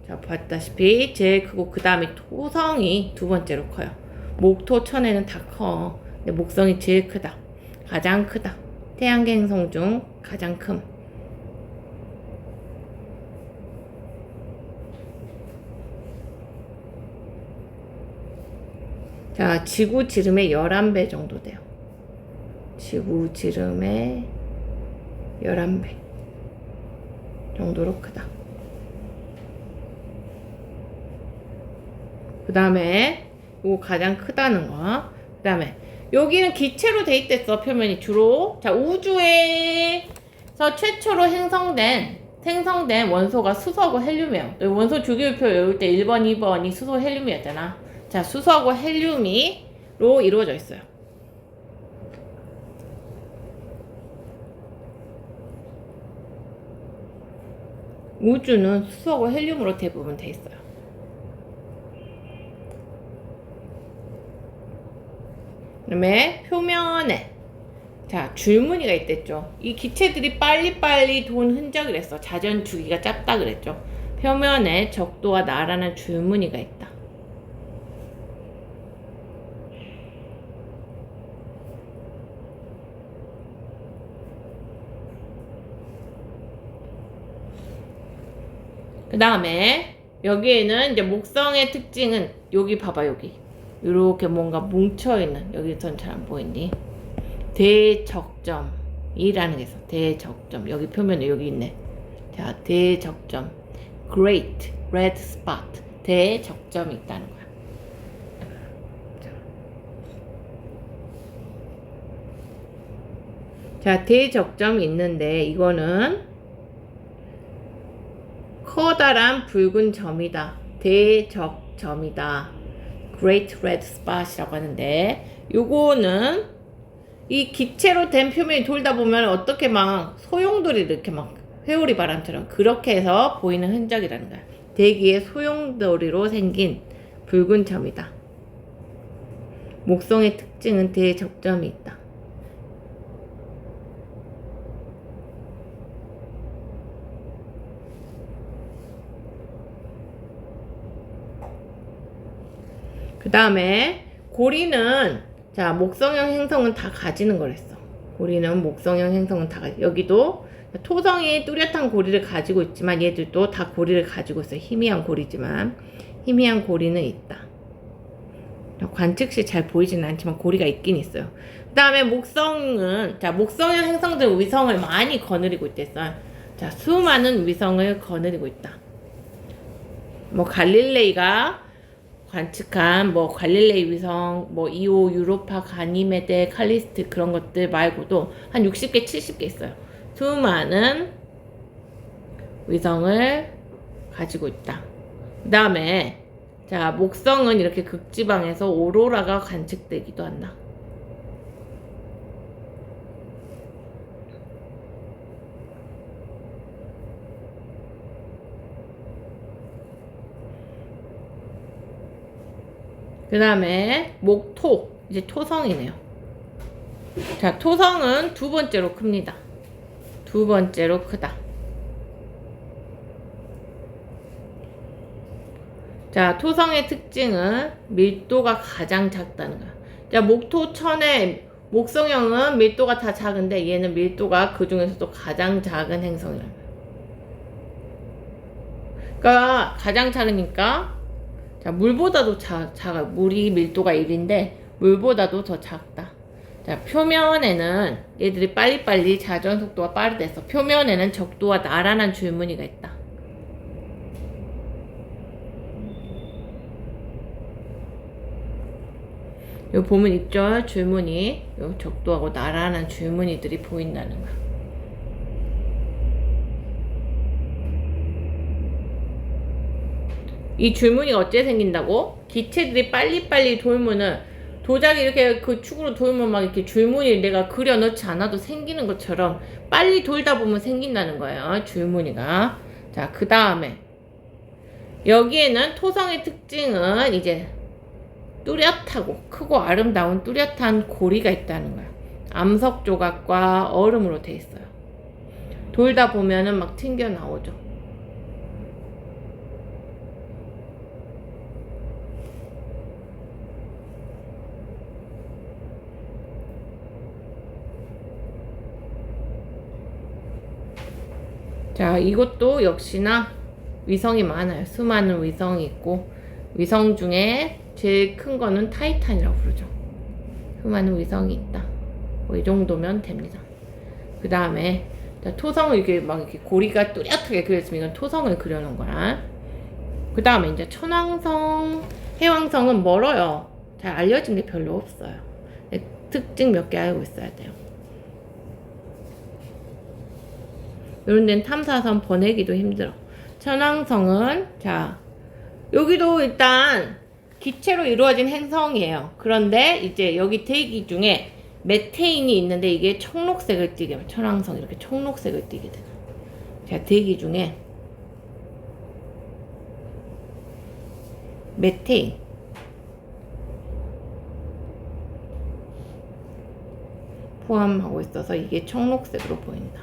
자, 봤다시피 제일 크고 그 다음에 토성이 2번째로 커요. 목토천해는 다 커. 근데 목성이 제일 크다. 가장 크다. 태양계 행성 중 가장 큼. 자, 지구 지름의 11배 정도 돼요. 지구 지름의 11배 정도로 크다. 그 다음에 이거 가장 크다는 거. 그 다음에 여기는 기체로 돼 있댔어. 표면이 주로. 자, 우주에서 최초로 생성된 원소가 수소하고 헬륨이에요. 원소 주기율표 외울 때 1번, 2번이 수소, 헬륨이었잖아. 자, 수소하고 헬륨이로 이루어져 있어요. 우주는 수소하고 헬륨으로 대부분 돼 있어요. 그다음에 표면에 자 줄무늬가 있댔죠. 이 기체들이 빨리빨리 돈 흔적이랬어. 자전 주기가 짧다 그랬죠. 표면에 적도와 나란한 줄무늬가 있다. 그 다음에 여기에는 이제 목성의 특징은 여기 봐봐. 여기 이렇게 뭔가 뭉쳐있는, 여기선 잘 안 보이니? 대적점이라는 게 있어. 대적점. 여기 표면에 여기 있네. 자, 대적점. Great Red Spot. 대적점이 있다는 거야. 자, 대적점이 있는데 이거는 커다란 붉은 점이다. 대적점이다. Great Red Spot이라고 하는데, 요거는 이 기체로 된 표면이 돌다 보면 어떻게 막 소용돌이 이렇게 막 회오리 바람처럼 그렇게 해서 보이는 흔적이라는 거야. 대기의 소용돌이로 생긴 붉은 점이다. 목성의 특징은 대적점이 있다. 그 다음에 고리는 자 목성형 행성은 다 가지는 거랬어. 고리는 목성형 행성은 다 가지. 여기도 토성이 뚜렷한 고리를 가지고 있지만 얘들도 다 고리를 가지고 있어요. 희미한 고리지만 희미한 고리는 있다. 관측 시 잘 보이지는 않지만 고리가 있긴 있어요. 그 다음에 목성은 자 목성형 행성들 위성을 많이 거느리고 있댔어요. 자 수많은 위성을 거느리고 있다. 뭐 갈릴레이가 관측한 뭐 갈릴레이 위성, 뭐 이오, 유로파, 가니메데, 칼리스트 그런 것들 말고도 한 60개, 70개 있어요. 수많은 위성을 가지고 있다. 그 다음에 자 목성은 이렇게 극지방에서 오로라가 관측되기도 한다. 그 다음에 목토, 이제 토성이네요. 자, 토성은 두 번째로 큽니다. 두 번째로 크다. 자, 토성의 특징은 밀도가 가장 작다는 거야. 자, 목토천의 목성형은 밀도가 다 작은데 얘는 밀도가 그 중에서도 가장 작은 행성이라는 거야. 그러니까 가장 작으니까 자, 물보다도 작아. 물이 밀도가 1인데 물보다도 더 작다. 자, 표면에는 얘들이 빨리빨리 자전 속도가 빠르대서 표면에는 적도와 나란한 줄무늬가 있다. 여기 보면 있죠? 줄무늬. 요 적도하고 나란한 줄무늬들이 보인다는 거야. 이 줄무늬가 어째 생긴다고? 기체들이 빨리빨리 돌면은 도자기 이렇게 그 축으로 돌면 막 이렇게 줄무늬 내가 그려 넣지 않아도 생기는 것처럼 빨리 돌다 보면 생긴다는 거예요. 줄무늬가. 자, 그 다음에 여기에는 토성의 특징은 이제 뚜렷하고 크고 아름다운 뚜렷한 고리가 있다는 거야. 암석 조각과 얼음으로 돼 있어요. 돌다 보면은 막 튕겨 나오죠. 자, 이것도 역시나 위성이 많아요. 수많은 위성이 있고 위성 중에 제일 큰 거는 타이탄이라고 부르죠. 수많은 위성이 있다. 뭐 이 정도면 됩니다. 그 다음에 자, 토성을 이렇게 막 이렇게 고리가 뚜렷하게 그렸으면 이건 토성을 그려놓은 거야. 그 다음에 이제 천왕성, 해왕성은 멀어요. 잘 알려진 게 별로 없어요. 특징 몇 개 알고 있어야 돼요. 이런 데는 탐사선 보내기도 힘들어. 천왕성은, 자, 여기도 일단 기체로 이루어진 행성이에요. 그런데 이제 여기 대기 중에 메테인이 있는데 이게 청록색을 띠게 돼요. 천왕성 이렇게 청록색을 띠게 돼요. 자, 대기 중에 메테인 포함하고 있어서 이게 청록색으로 보인다.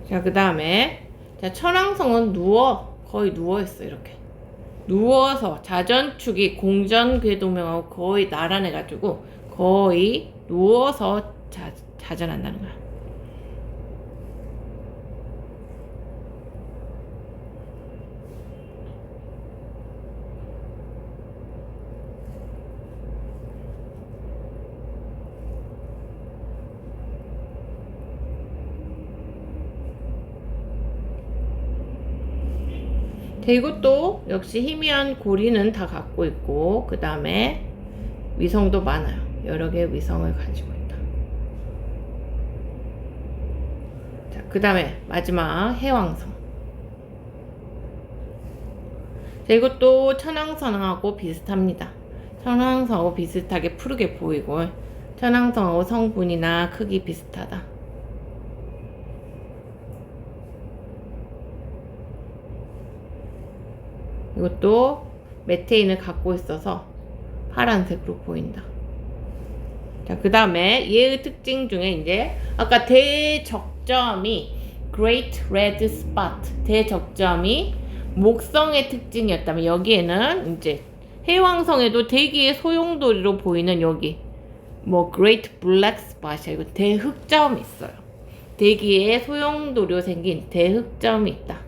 자, 그 다음에 자, 천왕성은 거의 누워있어. 이렇게 누워서 자전축이 공전궤도명하고 거의 나란해가지고 거의 누워서 자전한다는 거야. 이것도 역시 희미한 고리는 다 갖고 있고, 그 다음에 위성도 많아요. 여러 개의 위성을 가지고 있다. 자, 그 다음에 마지막 해왕성. 자, 이것도 천왕성하고 비슷합니다. 천왕성하고 비슷하게 푸르게 보이고, 천왕성하고 성분이나 크기 비슷하다. 이것도 메테인을 갖고 있어서 파란색으로 보인다. 자, 그 다음에 얘의 특징 중에 이제 아까 대적점이 Great Red Spot, 대적점이 목성의 특징이었다면 여기에는 이제 해왕성에도 대기의 소용돌이로 보이는 여기 뭐 Great Black Spot이야. 이거 대흑점이 있어요. 대기의 소용돌이로 생긴 대흑점이 있다.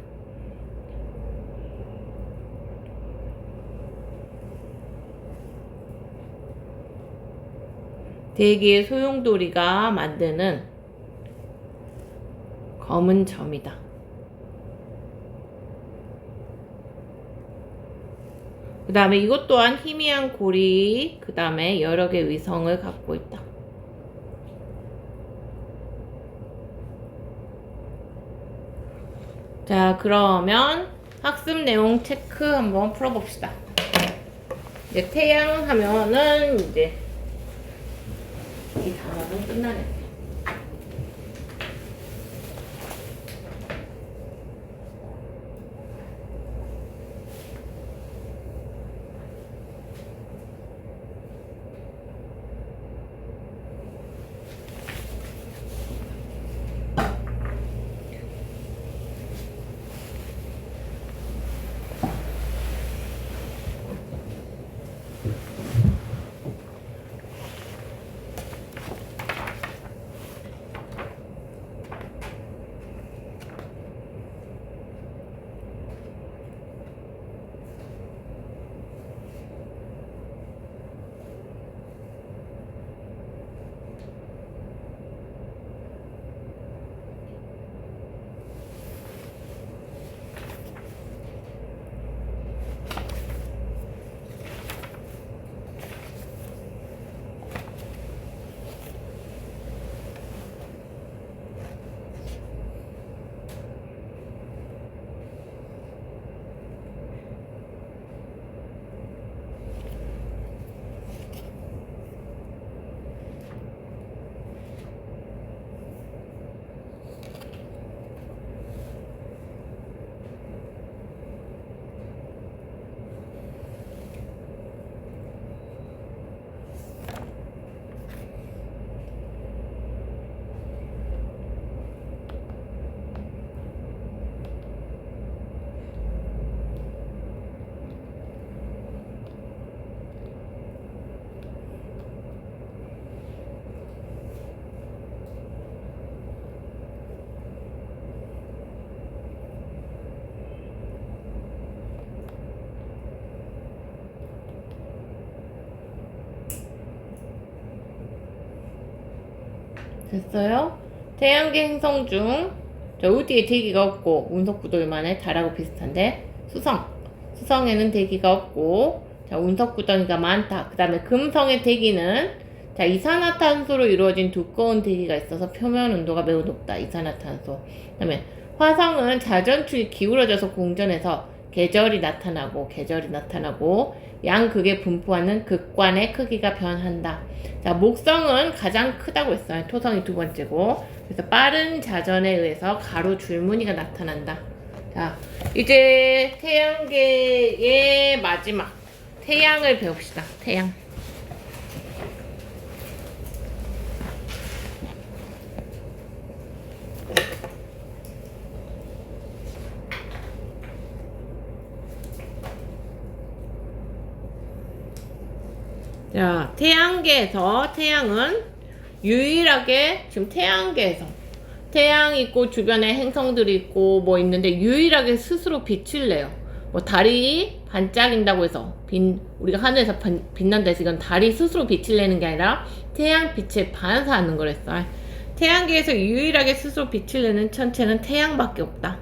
대기의 소용돌이가 만드는 검은 점이다. 그 다음에 이것 또한 희미한 고리, 그 다음에 여러 개의 위성을 갖고 있다. 자, 그러면 학습 내용 체크 한번 풀어봅시다. 이제 태양 하면은 이제 이 단어는 끝나네. 됐어요? 태양계 행성 중 우주에 대기가 없고 운석 구덩이만의 달하고 비슷한데 수성에는 대기가 없고 운석 구덩이가 많다. 그 다음에 금성의 대기는 이산화탄소로 이루어진 두꺼운 대기가 있어서 표면 온도가 매우 높다. 이산화탄소. 그 다음에 화성은 자전축이 기울어져서 공전해서 계절이 나타나고 양극에 분포하는 극관의 크기가 변한다. 목성은 가장 크다고 했어요. 토성이 두 번째고. 그래서 빠른 자전에 의해서 가로 줄무늬가 나타난다. 자, 이제 태양계의 마지막 태양을 배웁시다. 태양. 자, 태양계에서 태양은 유일하게 지금 태양계에서 태양 있고 주변에 행성들이 있고 뭐 있는데 유일하게 스스로 빛을 내요. 뭐 달이 반짝인다고 해서 우리가 하늘에서 빛난다 해서 이건 달이 스스로 빛을 내는 게 아니라 태양 빛에 반사하는 거랬어. 태양계에서 유일하게 스스로 빛을 내는 천체는 태양밖에 없다.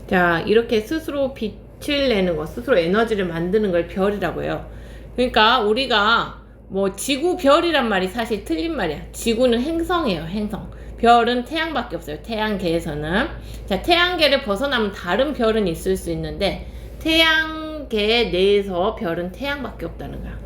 자, 이렇게 스스로 빛을 내는 거, 스스로 에너지를 만드는 걸 별이라고 해요. 그러니까 우리가 뭐 지구 별이란 말이 사실 틀린 말이야. 지구는 행성이에요. 행성. 별은 태양밖에 없어요. 태양계에서는. 자, 태양계를 벗어나면 다른 별은 있을 수 있는데 태양계 내에서 별은 태양밖에 없다는 거야.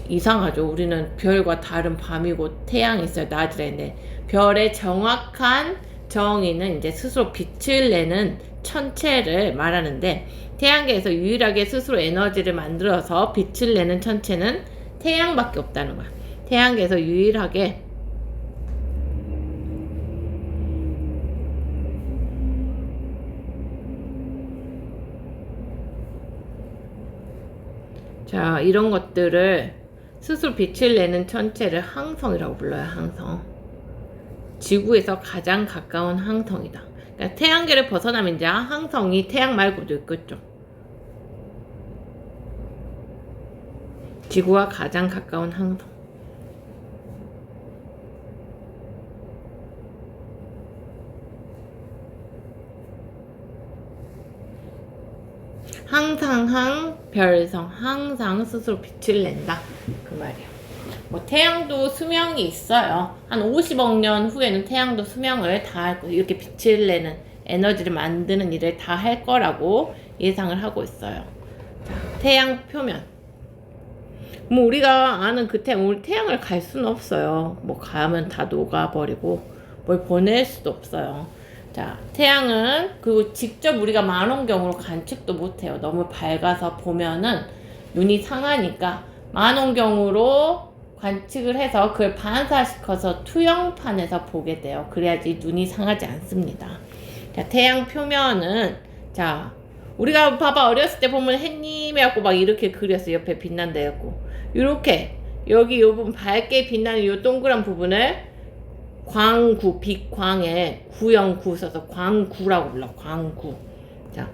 이상하죠. 우리는 별과 다른 밤이고 태양이 있어요. 낮이라는데 별의 정확한 정의는 이제 스스로 빛을 내는 천체를 말하는데 태양계에서 유일하게 스스로 에너지를 만들어서 빛을 내는 천체는 태양밖에 없다는 거야. 태양계에서 유일하게 자, 이런 것들을 스스로 빛을 내는 천체를 항성이라고 불러요. 항성. 지구에서 가장 가까운 항성이다. 그러니까 태양계를 벗어나면 이제 항성이 태양 말고도 있겠죠. 지구와 가장 가까운 항성. 항상 별성, 항상 스스로 빛을 낸다. 그 말이야. 뭐 태양도 수명이 있어요. 한 50억 년 후에는 태양도 수명을 다 할 거예요. 이렇게 빛을 내는 에너지를 만드는 일을 다 할 거라고 예상을 하고 있어요. 자, 태양 표면. 뭐 우리가 아는 그 태양, 우리 태양을 갈 수는 없어요. 뭐 가면 다 녹아버리고 뭘 보낼 수도 없어요. 자, 태양은 그리고 직접 우리가 망원경으로 관측도 못해요. 너무 밝아서 보면은 눈이 상하니까 망원경으로 관측을 해서 그걸 반사시켜서 투영판에서 보게 돼요. 그래야지 눈이 상하지 않습니다. 자, 태양 표면은 자, 우리가 봐봐 어렸을 때 보면 햇님이 갖고 막 이렇게 그렸어. 옆에 빛난다 해갖고 이렇게 여기 요 부분 밝게 빛나는 요 동그란 부분을 광구, 빛광에 구형구 써서 광구라고 불러. 광구. 자,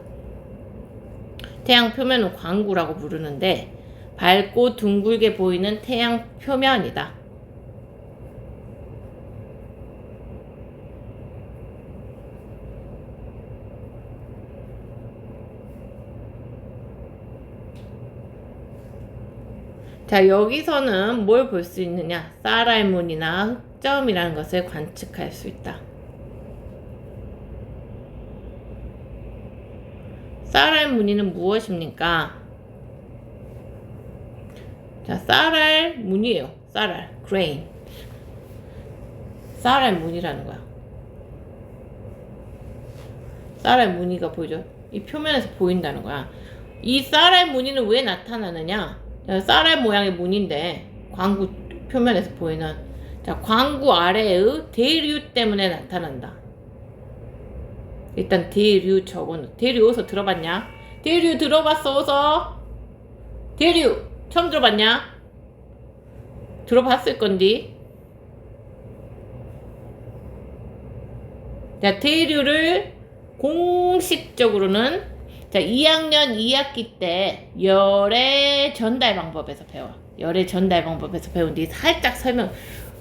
태양 표면은 광구라고 부르는데 밝고 둥글게 보이는 태양 표면이다. 자, 여기서는 뭘 볼 수 있느냐? 쌀알문이나 흑점이라는 것을 관측할 수 있다. 쌀알무늬는 무엇입니까? 자, 쌀알무늬예요. 쌀알, grain. 쌀알무늬라는 거야. 쌀알무늬가 보이죠? 이 표면에서 보인다는 거야. 이 쌀알무늬는 왜 나타나느냐? 자, 쌀알 모양의 무늬인데 광구 표면에서 보이는 자, 광구 아래의 대류 때문에 나타난다. 일단 대류 적어놓. 대류 어디서 들어봤냐? 대류 들어봤어 어서? 대류 처음 들어봤냐? 들어봤을 건디. 자, 대류를 공식적으로는 자, 2학년 2학기 때 열의 전달 방법에서 배워. 열의 전달 방법에서 배운 뒤 살짝 설명.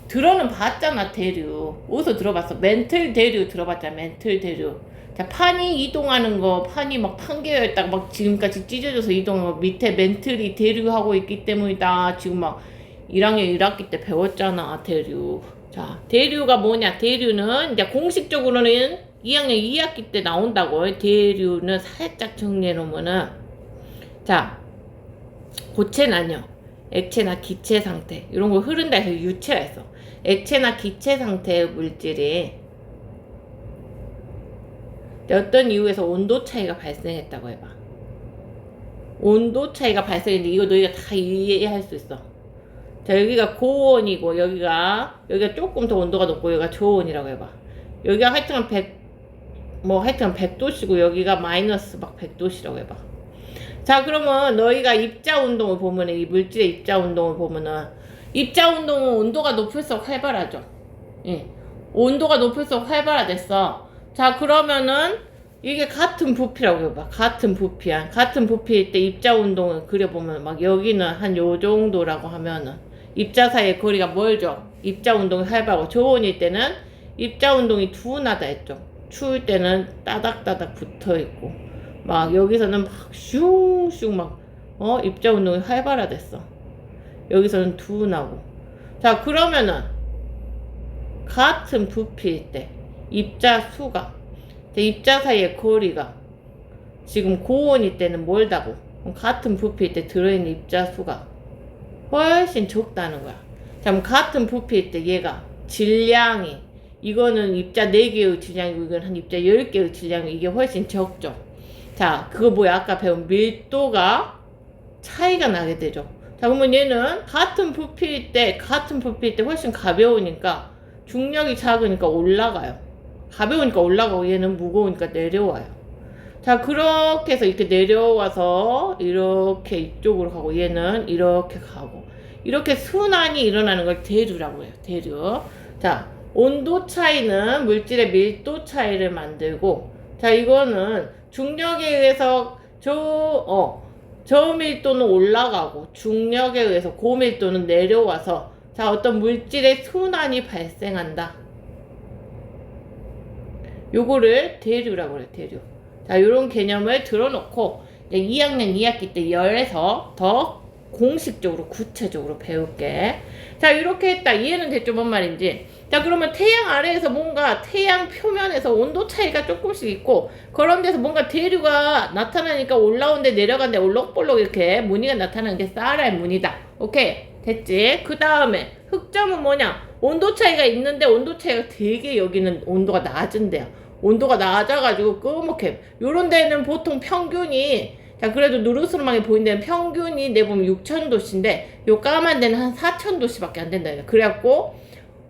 들어는 봤잖아. 대류 어디서 들어봤어? 멘틀 대류 들어봤잖아. 멘틀 대류. 자, 판이 이동하는 거, 판이 막 판개였다가 막 지금까지 찢어져서 이동하고 밑에 멘틀이 대류하고 있기 때문이다. 지금 막 1학년 1학기 때 배웠잖아. 대류. 자, 대류가 뭐냐? 대류는 이제 공식적으로는 2학년 2학기 때 나온다고. 대류는 살짝 정리해 놓으면은, 자, 고체는요, 액체나 기체 상태 이런 거 흐른다 해서 유체가 있어. 액체나 기체 상태의 물질이 어떤 이유에서 온도 차이가 발생했다고 해봐. 온도 차이가 발생했는데 이거 너희가 다 이해할 수 있어. 자, 여기가 고온이고 여기가 조금 더 온도가 높고 여기가 저온이라고 해봐. 여기가 하여튼 100도씨고 여기가 마이너스 막 100도씨라고 해봐. 자, 그러면 너희가 입자 운동을 보면은, 이 물질의 입자 운동을 보면은, 입자 운동은 온도가 높을수록 활발하죠. 예. 온도가 높을수록 활발화됐어. 자, 그러면은 이게 같은 부피라고 해봐. 같은 부피야. 같은 부피일 때 입자 운동을 그려보면 막 여기는 한 요 정도라고 하면은 입자 사이의 거리가 멀죠. 입자 운동이 활발하고, 저온일 때는 입자 운동이 둔하다 했죠. 추울 때는 따닥따닥 붙어 있고, 막 여기서는 막 슝슝 막 입자 운동이 활발화됐어. 여기서는 둔하고. 자, 그러면은 같은 부피일 때 입자 수가, 입자 사이의 거리가 지금 고온일 때는 멀다고. 같은 부피일 때 들어있는 입자 수가 훨씬 적다는 거야. 자, 그럼 같은 부피일 때 얘가 질량이, 이거는 입자 4개의 질량이고 이건 한 입자 10개의 질량이, 이게 훨씬 적죠. 자, 그거 뭐야? 아까 배운 밀도가 차이가 나게 되죠. 자, 그러면 얘는 같은 부피일 때 훨씬 가벼우니까 중력이 작으니까 올라가요. 가벼우니까 올라가고 얘는 무거우니까 내려와요. 자, 그렇게 해서 이렇게 내려와서 이렇게 이쪽으로 가고 얘는 이렇게 가고, 이렇게 순환이 일어나는 걸 대류라고 해요. 대류. 자, 온도 차이는 물질의 밀도 차이를 만들고, 자, 이거는 중력에 의해서 저밀도는 올라가고 중력에 의해서 고밀도는 내려와서, 자, 어떤 물질의 순환이 발생한다. 요거를 대류라고 그래요. 대류. 자, 요런 개념을 들어놓고 2학년 2학기 때 열에서 더 공식적으로 구체적으로 배울게. 자, 이렇게 했다. 이해는 됐죠? 뭔 말인지. 자, 그러면 태양 아래에서 뭔가 태양 표면에서 온도 차이가 조금씩 있고, 그런 데서 뭔가 대류가 나타나니까 올라온데 내려간데 올록볼록 이렇게 무늬가 나타나는 게 쌀알 무늬다. 오케이, 됐지? 그 다음에 흑점은 뭐냐? 온도 차이가 있는데 온도 차이가 되게, 여기는 온도가 낮은 데야. 온도가 낮아가지고 끄먹해. 요런 데는 보통 평균이, 자, 그래도 누르스름하게 보이는 데는 평균이 내보면 6000도씨인데 요 까만 데는 한 4000도씨밖에 안 된다. 그래갖고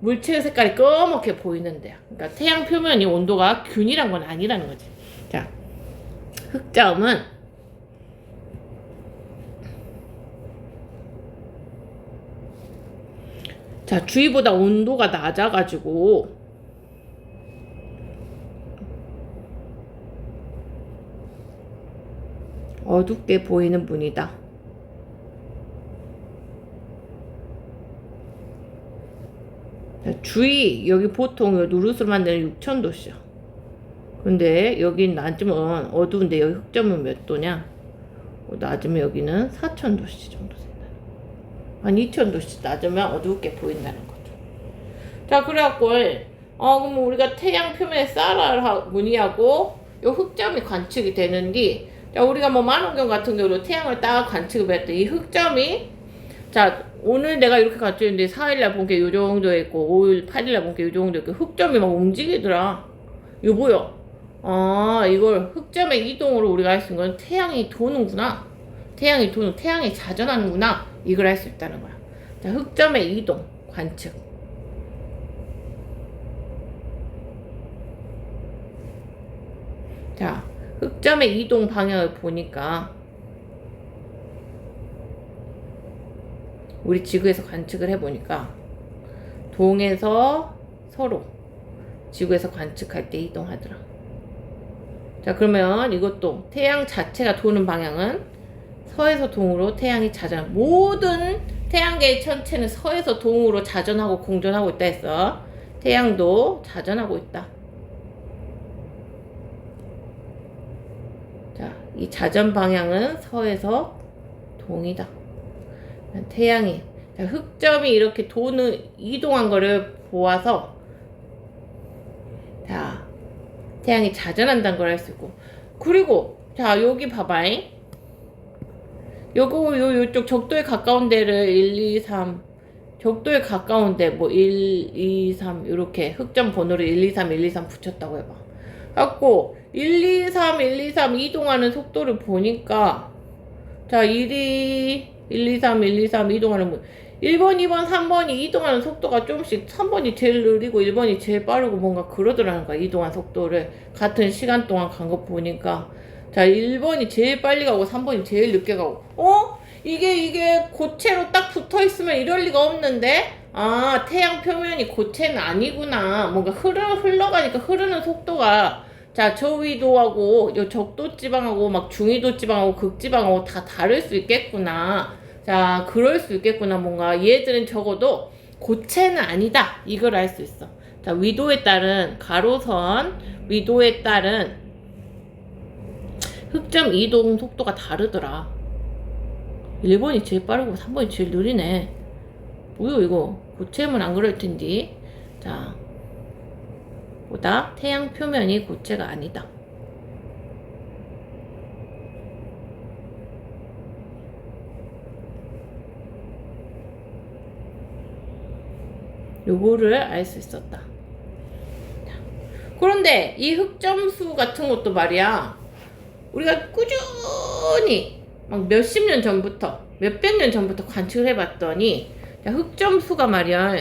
물체의 색깔이 검게 보이는 데야. 그러니까 태양 표면이 온도가 균일한 건 아니라는 거지. 자, 흑점은 자, 주위보다 온도가 낮아가지고 어둡게 보이는 무늬다. 주위, 여기 보통 누르스로 만드는 6000도씨야. 근데 여긴 낮으면 어두운데 여기 흑점은 몇 도냐? 낮으면 여기는 4000도씨 정도 된다. 한 2000도씨 낮으면 어둡게 보인다는 거죠. 자, 그래갖고 그럼 우리가 태양 표면에 쌀알 무늬하고 요 흑점이 관측이 되는데, 자, 우리가 뭐 만원경 같은 경우로 태양을 딱 관측을 했더니 이 흑점이, 자, 오늘 내가 이렇게 관측했는데 4일날 본 게 요 정도 있고 5일, 8일날 본 게 요 정도 있고 흑점이 막 움직이더라. 이거 뭐야? 이걸 흑점의 이동으로 우리가 할 수 있는 건 태양이 도는구나. 태양이 자전하는구나. 이걸 할 수 있다는 거야. 자, 흑점의 이동, 관측. 자, 흑점의 이동 방향을 보니까 우리 지구에서 관측을 해보니까 동에서 서로 지구에서 관측할 때 이동하더라. 자, 그러면 이것도 태양 자체가 도는 방향은 서에서 동으로 태양이 자전, 모든 태양계의 천체는 서에서 동으로 자전하고 공전하고 있다 했어. 태양도 자전하고 있다. 자, 이 자전 방향은 서에서 동이다. 태양이, 자, 흑점이 이렇게 이동한 거를 보아서, 자, 태양이 자전한다는 걸 알 수 있고. 그리고, 자, 여기 봐봐잉. 요쪽 적도에 가까운 데를 1, 2, 3, 적도에 가까운 데, 1, 2, 3, 이렇게 흑점 번호를 1, 2, 3, 1, 2, 3 붙였다고 해봐. 갖고, 1, 2, 3, 1, 2, 3 이동하는 속도를 보니까, 자, 1, 2, 3, 1, 2, 3 이동하는 1번, 2번, 3번이 이동하는 속도가 조금씩 3번이 제일 느리고 1번이 제일 빠르고 뭔가 그러더라는 거야. 이동한 속도를 같은 시간 동안 간 거 보니까, 자, 1번이 제일 빨리 가고 3번이 제일 늦게 가고. 이게 고체로 딱 붙어 있으면 이럴 리가 없는데? 아, 태양 표면이 고체는 아니구나. 뭔가 흘러가니까 흐르는 속도가, 자, 저위도하고 요 적도 지방하고 막 중위도 지방하고 극지방하고 다 다를 수 있겠구나. 자, 그럴 수 있겠구나. 뭔가 얘들은 적어도 고체는 아니다. 이걸 알 수 있어. 자, 위도에 따른 가로선, 위도에 따른 흑점 이동 속도가 다르더라. 1번이 제일 빠르고 3번이 제일 느리네. 뭐야 이거. 고체면 안 그럴 텐데. 자, 보다 태양 표면이 고체가 아니다. 요거를 알 수 있었다. 자, 그런데 이 흑점수 같은 것도 말이야, 우리가 꾸준히 막 몇십 년 전부터, 몇백 년 전부터 관측을 해봤더니, 흑점수가 말이야,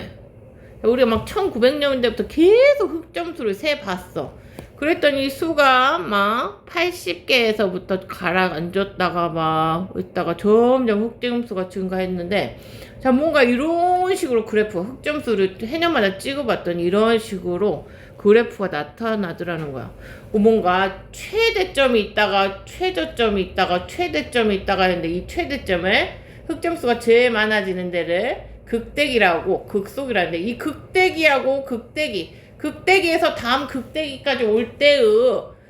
우리가 막 1900년대부터 계속 흑점수를 세봤어. 그랬더니 수가 막 80개에서부터 가라앉았다가 막 있다가 점점 흑점수가 증가했는데, 자, 뭔가 이런 식으로 그래프, 흑점수를 해년마다 찍어봤더니 이런 식으로 그래프가 나타나더라는 거야. 뭔가 최대점이 있다가 최저점이 있다가 최대점이 있다가 했는데, 이 최대점에 흑점수가 제일 많아지는 데를 극대기라고, 극속이라는데, 이 극대기하고 극대기에서 다음 극대기까지 올 때의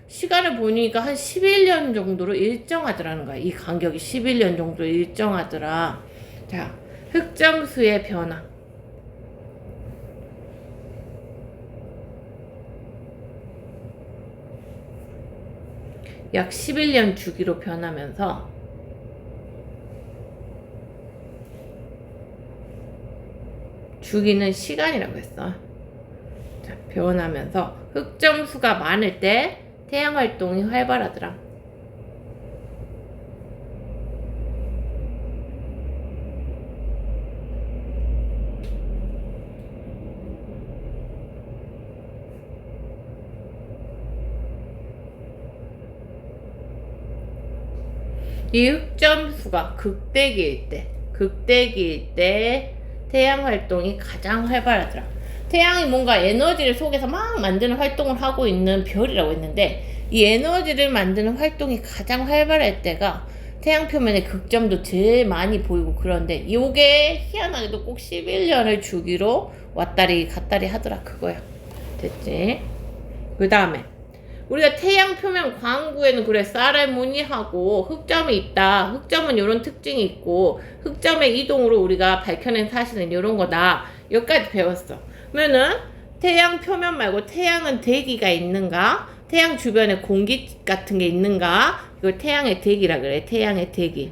시간을 보니까 한 11년 정도로 일정하더라는 거야. 이 간격이 11년 정도 일정하더라. 자, 흑점수의 변화. 약 11년 주기로 변하면서 주기는 시간이라고 했어. 자, 변하면서 흑점수가 많을 때 태양 활동이 활발하더라. 이 흑점수가 극대기일 때 태양 활동이 가장 활발하더라. 태양이 뭔가 에너지를 속에서 막 만드는 활동을 하고 있는 별이라고 했는데, 이 에너지를 만드는 활동이 가장 활발할 때가 태양 표면의 극점도 제일 많이 보이고, 그런데 이게 희한하게도 꼭 11년을 주기로 왔다리 갔다리 하더라. 그거야. 됐지? 그 다음에 우리가 태양 표면 광구에는 그래, 쌀알 무늬하고 흑점이 있다. 흑점은 이런 특징이 있고, 흑점의 이동으로 우리가 밝혀낸 사실은 이런 거다. 여기까지 배웠어. 그러면은 태양 표면 말고 태양은 대기가 있는가? 태양 주변에 공기 같은 게 있는가? 이걸 태양의 대기라 그래. 태양의 대기.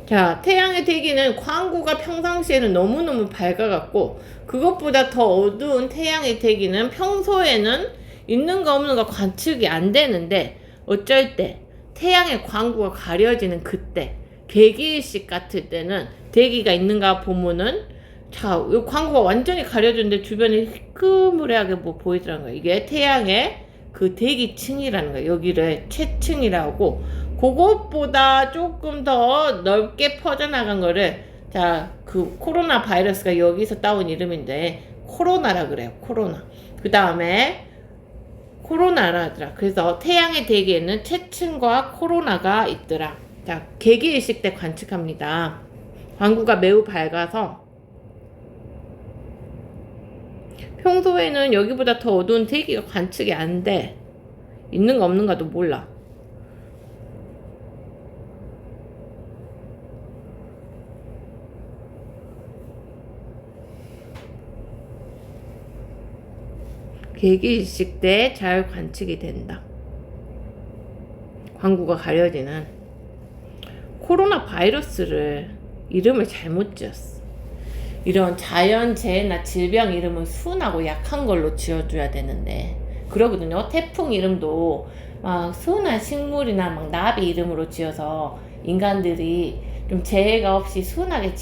자, 태양의 대기는 광구가 평상시에는 너무너무 밝아갖고, 그것보다 더 어두운 태양의 대기는 평소에는 있는가 없는가 관측이 안 되는데, 어쩔 때 태양의 광구가 가려지는 그때, 개기일식 같을 때는 대기가 있는가 보면은, 자, 이 광구가 완전히 가려졌는데 주변에 희끄무레하게 뭐 보이더라는 거야. 이게 태양의 그 대기층이라는 거야. 여기를 최층이라고. 그것보다 조금 더 넓게 퍼져나간 거를, 자, 그 코로나 바이러스가 여기서 따온 이름인데 코로나라 그래요. 코로나. 그 다음에 코로나라 하더라. 그래서 태양의 대기에는 채층과 코로나가 있더라. 자, 개기일식 때 관측합니다. 광구가 매우 밝아서 평소에는 여기보다 더 어두운 대기가 관측이 안 돼. 있는가 없는가도 몰라. 개기일식 때 잘 관측이 된다. 광구가 가려지는 코로나 바이러스를 이름을 잘못 지었어. 이런 자연재해나 질병 이름은 순하고 약한 걸로 지어줘야 되는데 그러거든요. 태풍 이름도 막 순한 식물이나 막 나비 이름으로 지어서 인간들이 좀 재해가 없이 순하게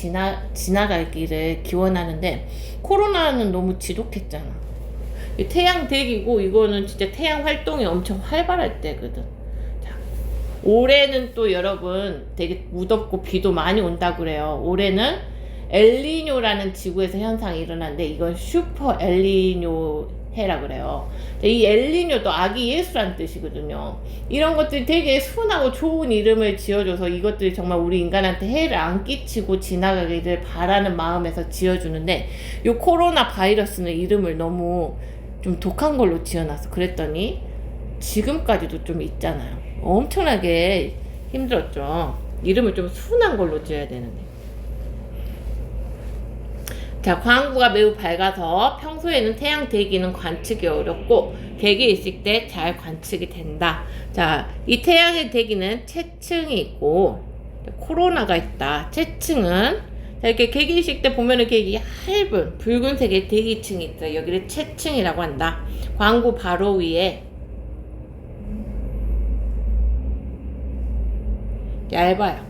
지나가기를 기원하는데 코로나는 너무 지독했잖아. 태양 대기고 이거는 진짜 태양 활동이 엄청 활발할 때거든. 자, 올해는 또 여러분 되게 무덥고 비도 많이 온다 그래요. 올해는 엘니뇨라는 지구에서 현상이 일어나는데 이건 슈퍼 엘니뇨 해라 그래요. 이 엘니뇨도 아기 예수란 뜻이거든요. 이런 것들이 되게 순하고 좋은 이름을 지어줘서 이것들이 정말 우리 인간한테 해를 안 끼치고 지나가기를 바라는 마음에서 지어주는데 이 코로나 바이러스는 이름을 너무 좀 독한 걸로 지어놨어. 그랬더니 지금까지도 좀 있잖아요. 엄청나게 힘들었죠. 이름을 좀 순한 걸로 지어야 되는데. 자, 광구가 매우 밝아서 평소에는 태양 대기는 관측이 어렵고 개기일식 때 잘 관측이 된다. 자, 이 태양의 대기는 채층이 있고 코로나가 있다. 채층은 이렇게 개기일식 때 보면 이렇게 얇은 붉은색의 대기층이 있어요. 여기를 채층이라고 한다. 광구 바로 위에 얇아요.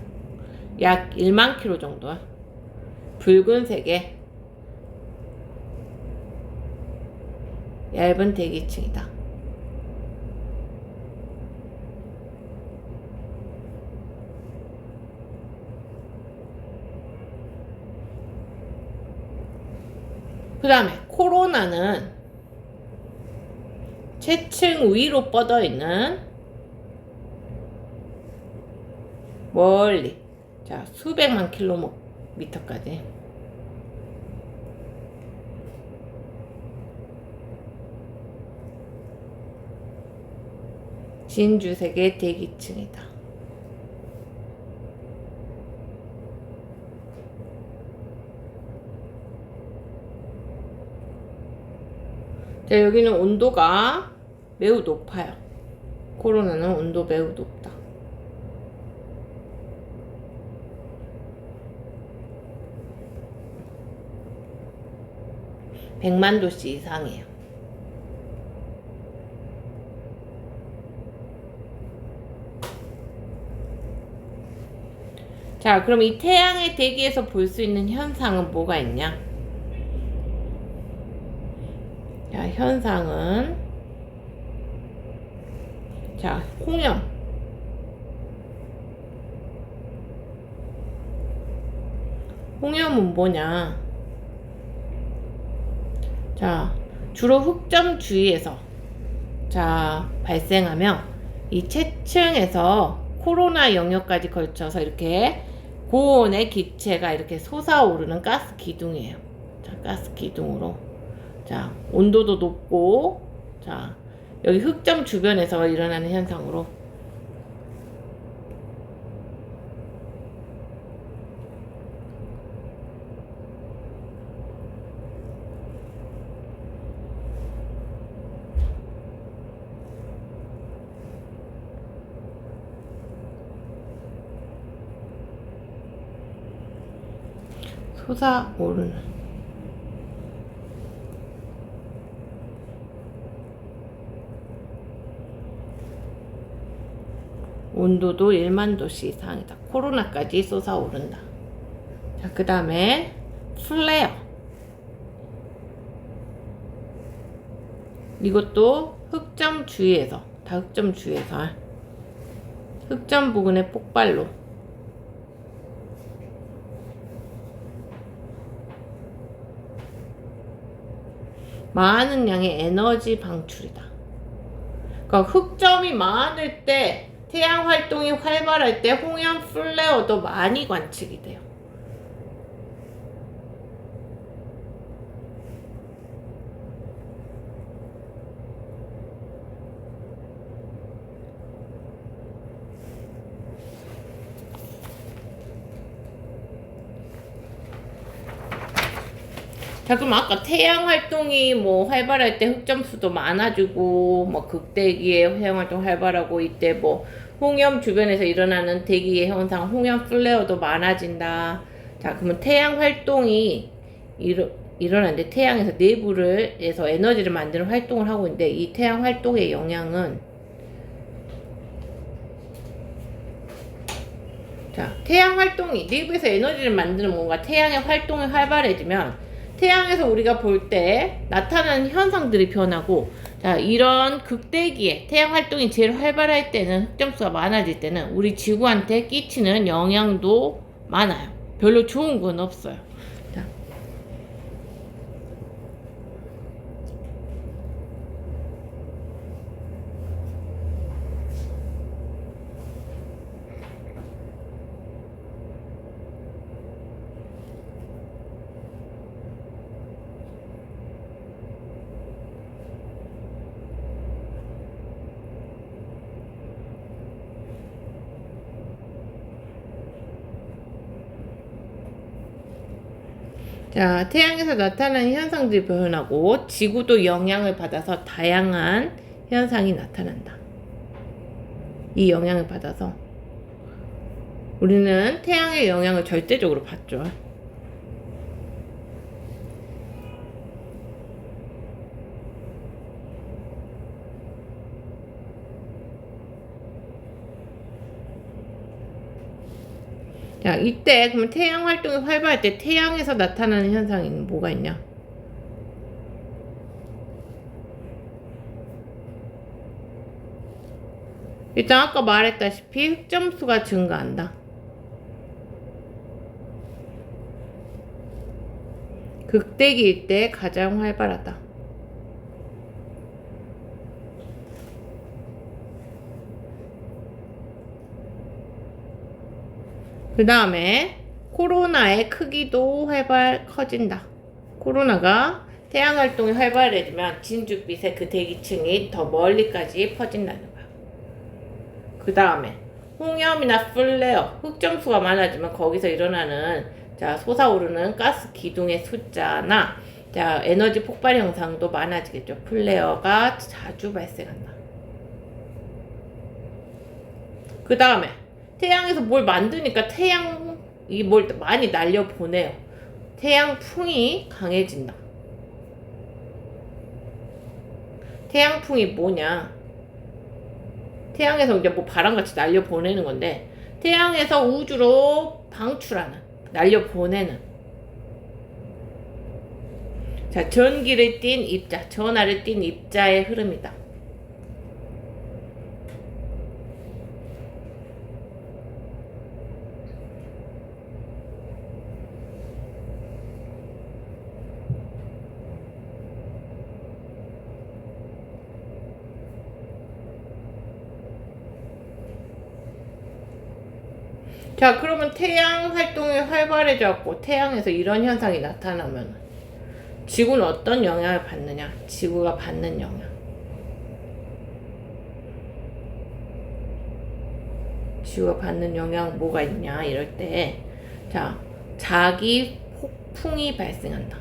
약 1만 킬로 정도. 붉은색의 얇은 대기층이다. 그 다음에 코로나는 채층 위로 뻗어 있는 멀리 자 수백만 킬로미터까지 진주색의 대기층이다. 자, 여기는 온도가 매우 높아요. 코로나는 온도 매우 높다. (100만 도씨) 이상이에요. 자, 그럼 이 태양의 대기에서 볼 수 있는 현상은 뭐가 있냐? 자, 현상은 자, 홍염. 홍염은 뭐냐? 자, 주로 흑점 주위에서 자, 발생하며 이 채층에서 코로나 영역까지 걸쳐서 이렇게 고온의 기체가 이렇게 솟아오르는 가스 기둥이에요. 자, 가스 기둥으로. 자, 온도도 높고, 자, 여기 흑점 주변에서 일어나는 현상으로. 솟아오르는 온도도 1만 도씨 이상이다. 코로나까지 솟아오른다. 자, 그 다음에 플레어. 이것도 흑점 주위에서, 다 흑점 주위에서 흑점 부근의 폭발로 많은 양의 에너지 방출이다. 그러니까 흑점이 많을 때, 태양 활동이 활발할 때 홍연 플레어도 많이 관측이 돼요. 자, 그럼 아까 태양 활동이 뭐 활발할 때 흑점수도 많아지고, 뭐 극대기의 태양 활동 활발하고, 이때 뭐 홍염 주변에서 일어나는 대기의 현상, 홍염 플레어도 많아진다. 자, 그러면 태양 활동이 일어나는데 태양에서 내부에서 에너지를 만드는 활동을 하고 있는데, 이 태양 활동의 영향은, 자, 태양 활동이 내부에서 에너지를 만드는 뭔가 태양의 활동이 활발해지면 태양에서 우리가 볼 때 나타나는 현상들이 변하고, 자, 이런 극대기에 태양 활동이 제일 활발할 때는, 흑점수가 많아질 때는 우리 지구한테 끼치는 영향도 많아요. 별로 좋은 건 없어요. 자, 자, 태양에서 나타나는 현상들이 변하고 지구도 영향을 받아서 다양한 현상이 나타난다. 이 영향을 받아서 우리는 태양의 영향을 절대적으로 받죠. 자, 이때 그러면 태양 활동이 활발할 때 태양에서 나타나는 현상이 뭐가 있냐? 일단 아까 말했다시피 흑점수가 증가한다. 극대기일 때 가장 활발하다. 그 다음에 코로나의 크기도 커진다. 코로나가 태양 활동이 활발해지면 진주빛의 그 대기층이 더 멀리까지 퍼진다는 거야. 그 다음에 홍염이나 플레어, 흑점수가 많아지면 거기서 일어나는, 자, 솟아오르는 가스 기둥의 숫자나, 자, 에너지 폭발 현상도 많아지겠죠. 플레어가 자주 발생한다. 그 다음에 태양에서 뭘 만드니까 태양이 뭘 많이 날려보내요. 태양풍이 강해진다. 태양풍이 뭐냐? 태양에서 이제 뭐 바람같이 날려보내는 건데, 태양에서 우주로 방출하는, 날려보내는. 자, 전기를 띤 입자, 전하를 띤 입자의 흐름이다. 자, 그러면 태양 활동이 활발해져갖고 태양에서 이런 현상이 나타나면 지구는 어떤 영향을 받느냐? 지구가 받는 영향. 지구가 받는 영향 뭐가 있냐? 이럴 때, 자, 자기 폭풍이 발생한다.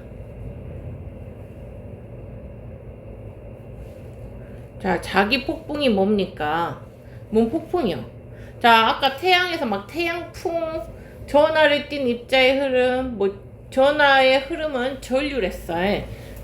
자, 자기 폭풍이 뭡니까? 뭔 폭풍이요? 자, 아까 태양에서 막 태양풍, 전하를 띤 입자의 흐름, 뭐 전하의 흐름은 전류랬어.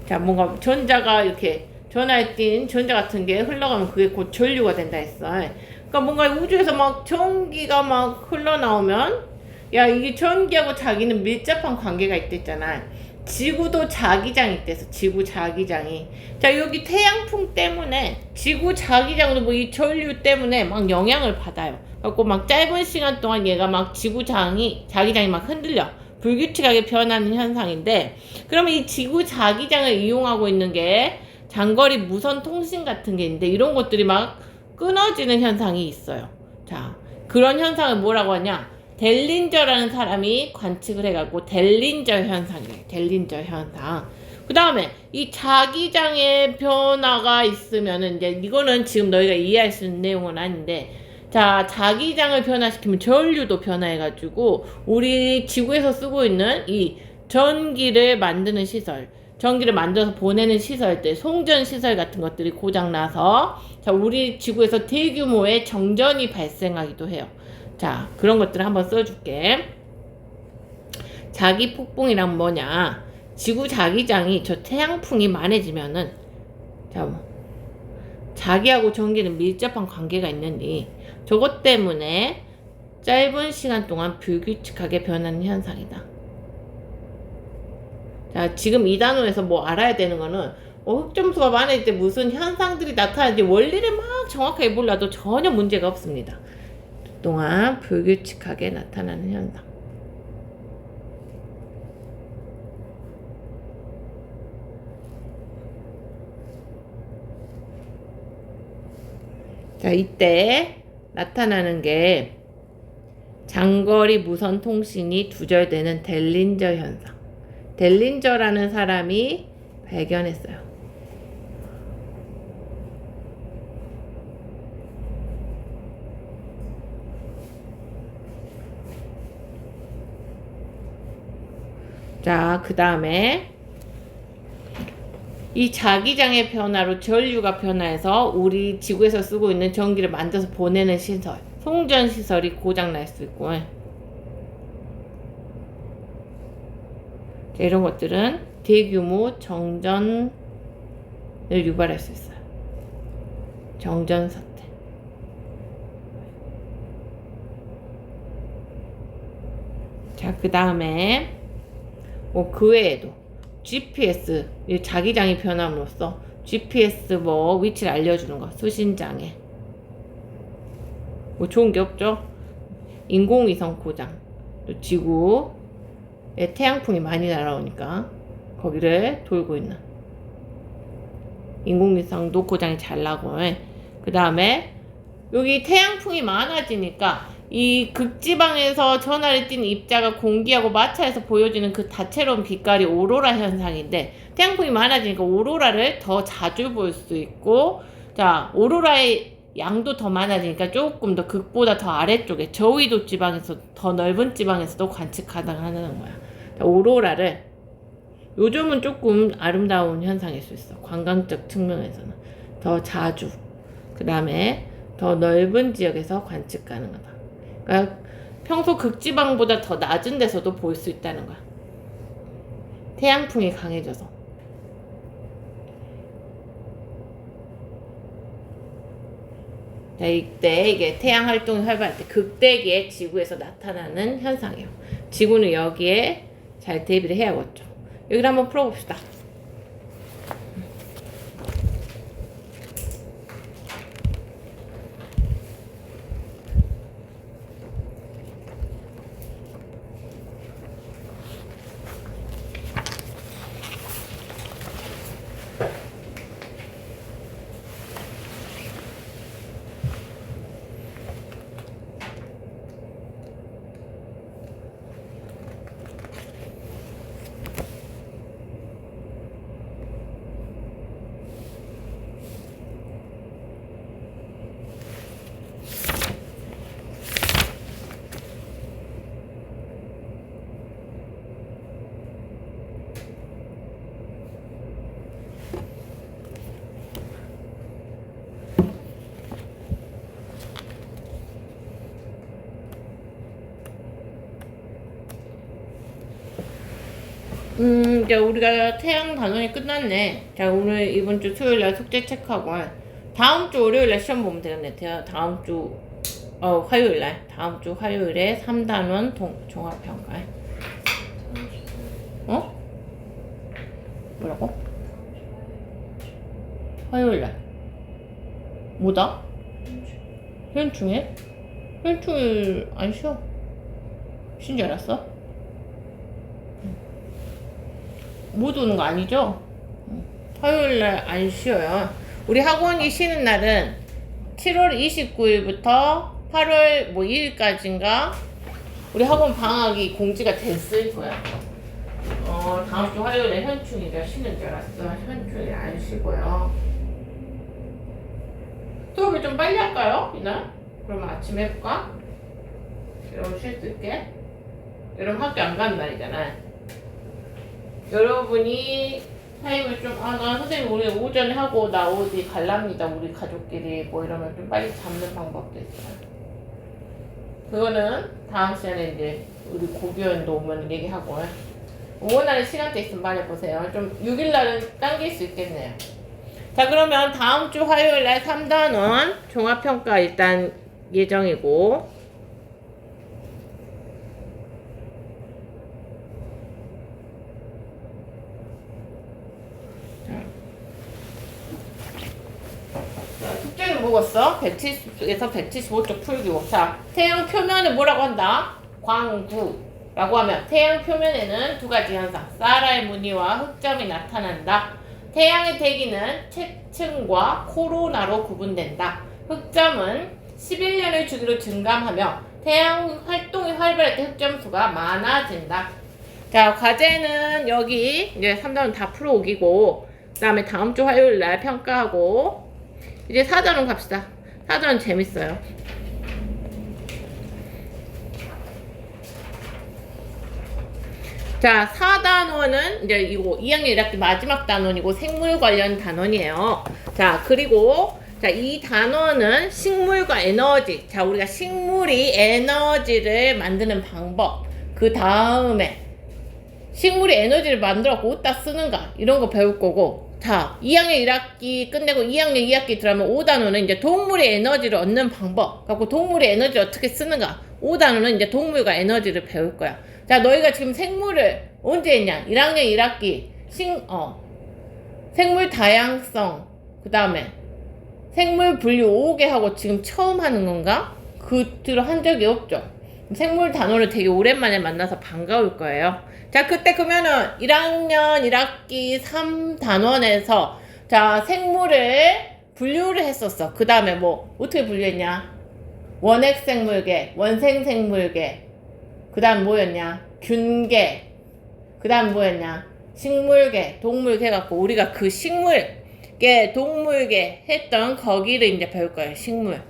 자, 뭔가 전자가 이렇게 전하에 띈 전자 같은 게 흘러가면 그게 곧 전류가 된다 했어. 그러니까 뭔가 우주에서 막 전기가 막 흘러나오면, 야, 이게 전기하고 자기는 밀접한 관계가 있댔잖아. 지구도 자기장이 있대서, 지구 자기장이. 자, 여기 태양풍 때문에 지구 자기장도 뭐 이 전류 때문에 막 영향을 받아요. 그래갖고 막 짧은 시간 동안 얘가 막 자기장이 막 흔들려. 불규칙하게 변하는 현상인데, 그러면 이 지구 자기장을 이용하고 있는 게, 장거리 무선 통신 같은 게 있는데 이런 것들이 막 끊어지는 현상이 있어요. 자, 그런 현상을 뭐라고 하냐? 델린저라는 사람이 관측을 해갖고 델린저 현상이에요. 델린저 현상. 그 다음에 이 자기장의 변화가 있으면은 이제 이거는 지금 너희가 이해할 수 있는 내용은 아닌데, 자, 자기장을 변화시키면 전류도 변화해가지고 우리 지구에서 쓰고 있는 이 전기를 만드는 시설, 전기를 만들어서 보내는 시설들, 송전 시설 같은 것들이 고장나서 자, 우리 지구에서 대규모의 정전이 발생하기도 해요. 자, 그런 것들을 한번 써줄게. 자기 폭풍이란 뭐냐? 지구 자기장이 저 태양풍이 많아지면은 자, 자기하고 전기는 밀접한 관계가 있는데 저것 때문에 짧은 시간 동안 불규칙하게 변하는 현상이다. 자, 지금 이 단원에서 뭐 알아야 되는 거는 흑점수가 많을 때 무슨 현상들이 나타나는지 원리를 막 정확하게 몰라도 전혀 문제가 없습니다. 동안 불규칙하게 나타나는 현상. 자, 이때 나타나는 게 장거리 무선 통신이 두절되는 델린저 현상. 델린저라는 사람이 발견했어요. 자, 그 다음에 이 자기장의 변화로 전류가 변화해서 우리 지구에서 쓰고 있는 전기를 만들어서 보내는 시설, 송전 시설이 고장날 수 있고, 자, 이런 것들은 대규모 정전을 유발할 수 있어요. 정전 사태. 자, 그 다음에 그 외에도 GPS, 자기장이 변함으로써 GPS 뭐 위치를 알려주는 거, 수신장애. 뭐 좋은 게 없죠? 인공위성 고장. 또 지구에 태양풍이 많이 날아오니까 거기를 돌고 있는 인공위성도 고장이 잘 나고, 그 다음에 여기 태양풍이 많아지니까 이 극지방에서 전하를 띤 입자가 공기하고 마찰해서 보여지는 그 다채로운 빛깔이 오로라 현상인데, 태양풍이 많아지니까 오로라를 더 자주 볼 수 있고, 자, 오로라의 양도 더 많아지니까 조금 더 극보다 더 아래쪽에 저위도 지방에서 더 넓은 지방에서도 관측 가능하다는 거야. 자, 오로라를 요즘은 조금 아름다운 현상일 수 있어. 관광적 측면에서는 더 자주, 그 다음에 더 넓은 지역에서 관측 가능하다. 그러니까 평소 극지방보다 더 낮은 데서도 볼 수 있다는 거야. 태양풍이 강해져서. 자, 이때 이게 태양 활동이 활발할 때 극대기에 지구에서 나타나는 현상이에요. 지구는 여기에 잘 대비를 해야겠죠. 여기를 한번 풀어봅시다. 이제 우리가 태양 단원이 끝났네. 자, 오늘 이번 주 수요일날 숙제 체크하고 다음 주 월요일날 시험 보면 되겠네. 다음 주 화요일날, 다음 주 화요일에 3단원 종합평가. 뭐라고? 화요일날 뭐다? 현충일? 현충일 안 쉬어. 쉰 줄 알았어? 못 오는 거 아니죠? 화요일날 안 쉬어요. 우리 학원이 쉬는 날은 7월 29일부터 8월 2일까지인가 우리 학원 방학이 공지가 됐을 거야. 다음 주 화요일에 현충이가 쉬는 줄 알았어. 현충이 안 쉬고요. 수업을 좀 빨리 할까요? 이날? 그러면 아침에 해볼까? 여러분 쉴 수 있게? 여러분 학교 안 가는 날이잖아. 여러분이 타임을 좀, 나 선생님 우리 오전에 하고 나 어디 갈랍니다. 우리 가족끼리 뭐 이러면 좀 빨리 잡는 방법도 있어요. 그거는 다음 시간에 이제 우리 고교원도 오면 얘기하고 5월날에 시간대 있으면 말해보세요. 좀 6일날은 당길 수 있겠네요. 자, 그러면 다음 주 화요일날 3단원 종합평가 일단 예정이고 숙제는 뭐겠어? 170에서 175쪽 풀기고. 자, 태양 표면을 뭐라고 한다? 광구라고 하면 태양 표면에는 두 가지 현상, 사라의 무늬와 흑점이 나타난다. 태양의 대기는 채층과 코로나로 구분된다. 흑점은 11년을 주기로 증감하며 태양 활동이 활발할 때 흑점 수가 많아진다. 자, 과제는 여기 이제 3단원 다 풀어오기고 그 다음에 다음 주 화요일 날 평가하고 이제 4단원 갑시다. 4단원 재밌어요. 자, 4단원은 이제 이거 2학년 1학기 마지막 단원이고 생물 관련 단원이에요. 자, 그리고 자, 이 단원은 식물과 에너지. 자, 우리가 식물이 에너지를 만드는 방법. 그 다음에 식물이 에너지를 만들어갖고 어디다 쓰는가 이런 거 배울 거고. 자, 2학년 1학기 끝내고 2학년 2학기 들어가면 5단원은 이제 동물의 에너지를 얻는 방법. 갖고 동물의 에너지를 어떻게 쓰는가. 5단원은 이제 동물과 에너지를 배울 거야. 자, 너희가 지금 생물을 언제 했냐? 1학년 1학기 생물 다양성 그 다음에 생물 분류 5개 하고 지금 처음 하는 건가? 그 뒤로 한 적이 없죠. 생물 단어를 되게 오랜만에 만나서 반가울 거예요. 자, 그때 그러면은 1학년 1학기 3단원에서 자, 생물을 분류를 했었어. 그 다음에 뭐 어떻게 분류했냐? 원핵생물계, 원생생물계, 그 다음 뭐였냐? 균계, 그 다음 뭐였냐? 식물계, 동물계 갖고 우리가 그 식물계, 동물계 했던 거기를 이제 배울 거예요. 식물.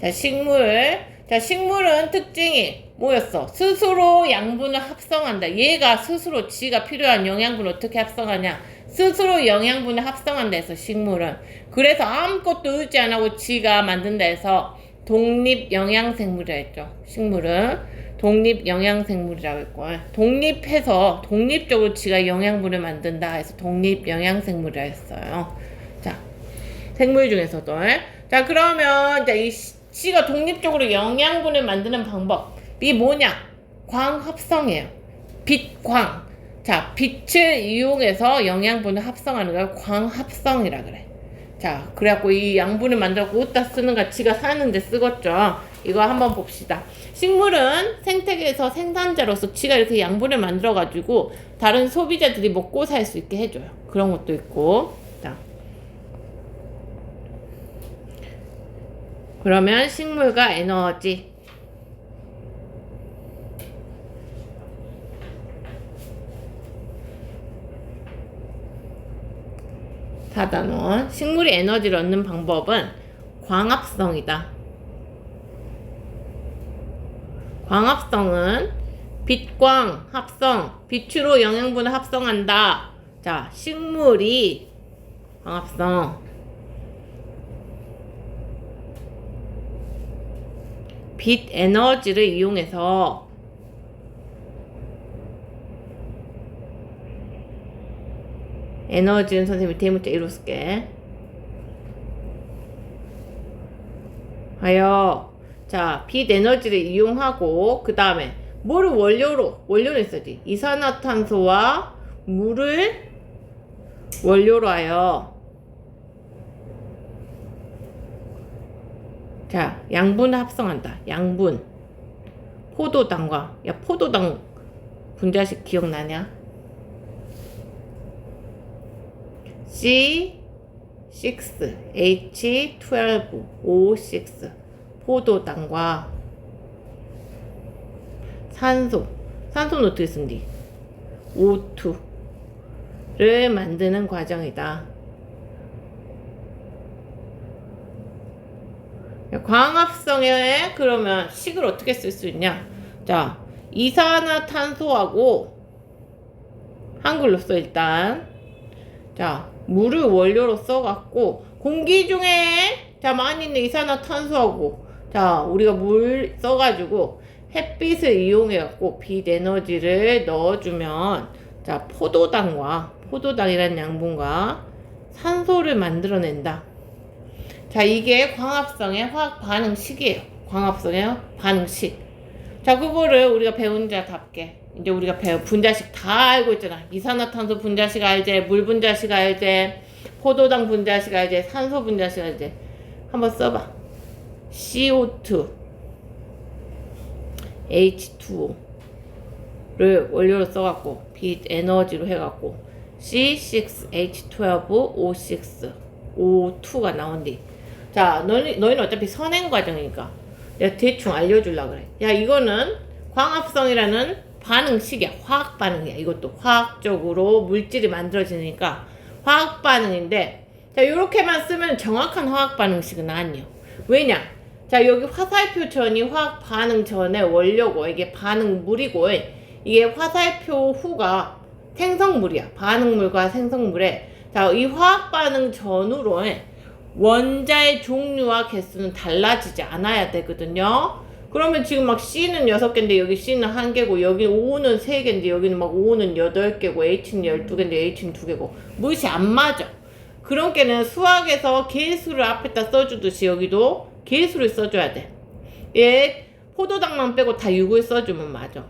자, 식물은 특징이 뭐였어? 스스로 양분을 합성한다. 얘가 스스로 지가 필요한 영양분을 어떻게 합성하냐? 스스로 영양분을 합성한다 해서 식물은. 그래서 아무것도 의지 안 하고 지가 만든다 해서 독립영양생물이라 했죠. 식물은 독립영양생물이라고 했고, 독립해서 독립적으로 지가 영양분을 만든다 해서 독립영양생물이라 했어요. 자, 생물 중에서도. 자, 그러면 이제 이 지가 독립적으로 영양분을 만드는 방법이 뭐냐? 광합성이에요. 빛광. 자, 빛을 이용해서 영양분을 합성하는 걸 광합성이라 그래. 자, 그래갖고 이 양분을 만들고 어디다 쓰는가 지가 사는데 쓰겠죠. 이거 한번 봅시다. 식물은 생태계에서 생산자로서 지가 이렇게 양분을 만들어가지고 다른 소비자들이 먹고 살 수 있게 해줘요. 그런 것도 있고. 자, 그러면 식물과 에너지. 사단원. 식물이 에너지를 얻는 방법은 광합성이다. 광합성은 빛광 합성, 빛으로 영양분을 합성한다. 자, 식물이 광합성. 빛 에너지를 이용해서 에너지는 선생님이 대문자 1로 쓸게. 하여 자, 빛 에너지를 이용하고 그 다음에 뭐를 원료로 했어야지. 이산화탄소와 물을 원료로 하여 자, 양분을 합성한다. 양분. 포도당과 야, 포도당 분자식 기억나냐? C6H12O6 포도당과 산소는 어떻게 쓴디? O2를 만드는 과정이다. 광합성에 그러면 식을 어떻게 쓸 수 있냐? 자, 이산화탄소하고 한글로 써 일단. 자, 물을 원료로 써갖고 공기 중에 자 많이 있는 이산화탄소하고 자 우리가 물 써가지고 햇빛을 이용해갖고 빛 에너지를 넣어주면 자 포도당이라는 양분과 산소를 만들어낸다. 자 이게 광합성의 화학 반응식이에요. 광합성의 반응식. 자 그거를 우리가 배운 자답게 이제 우리가 배운 분자식 다 알고 있잖아. 이산화탄소 분자식 알제, 물 분자식 알제, 포도당 분자식 알제, 산소 분자식 알제. 한번 써봐. CO2 H2O를 원료로 써갖고 빛 에너지로 해갖고 C6H12O6 O2가 나온디. 자 너희는 어차피 선행 과정이니까 내가 대충 알려주려고 그래. 야 이거는 광합성이라는 반응식이야. 화학 반응이야. 이것도 화학적으로 물질이 만들어지니까 화학 반응인데 자 요렇게만 쓰면 정확한 화학 반응식은 아니에요. 왜냐? 자 여기 화살표 전이 화학 반응 전의 원료고 이게 반응물이고 이게 화살표 후가 생성물이야. 반응물과 생성물에 자 이 화학 반응 전후로 원자의 종류와 개수는 달라지지 않아야 되거든요. 그러면 지금 막 C는 6개인데 여기 C는 1개고 여기 O는 3개인데 여기는 막 O는 8개고 H는 12개인데 H는 2개고 무엇이 안 맞아. 그런 게는 수학에서 개수를 앞에다 써주듯이 여기도 개수를 써줘야 돼. 얘 포도당만 빼고 다 6을 써주면 맞아.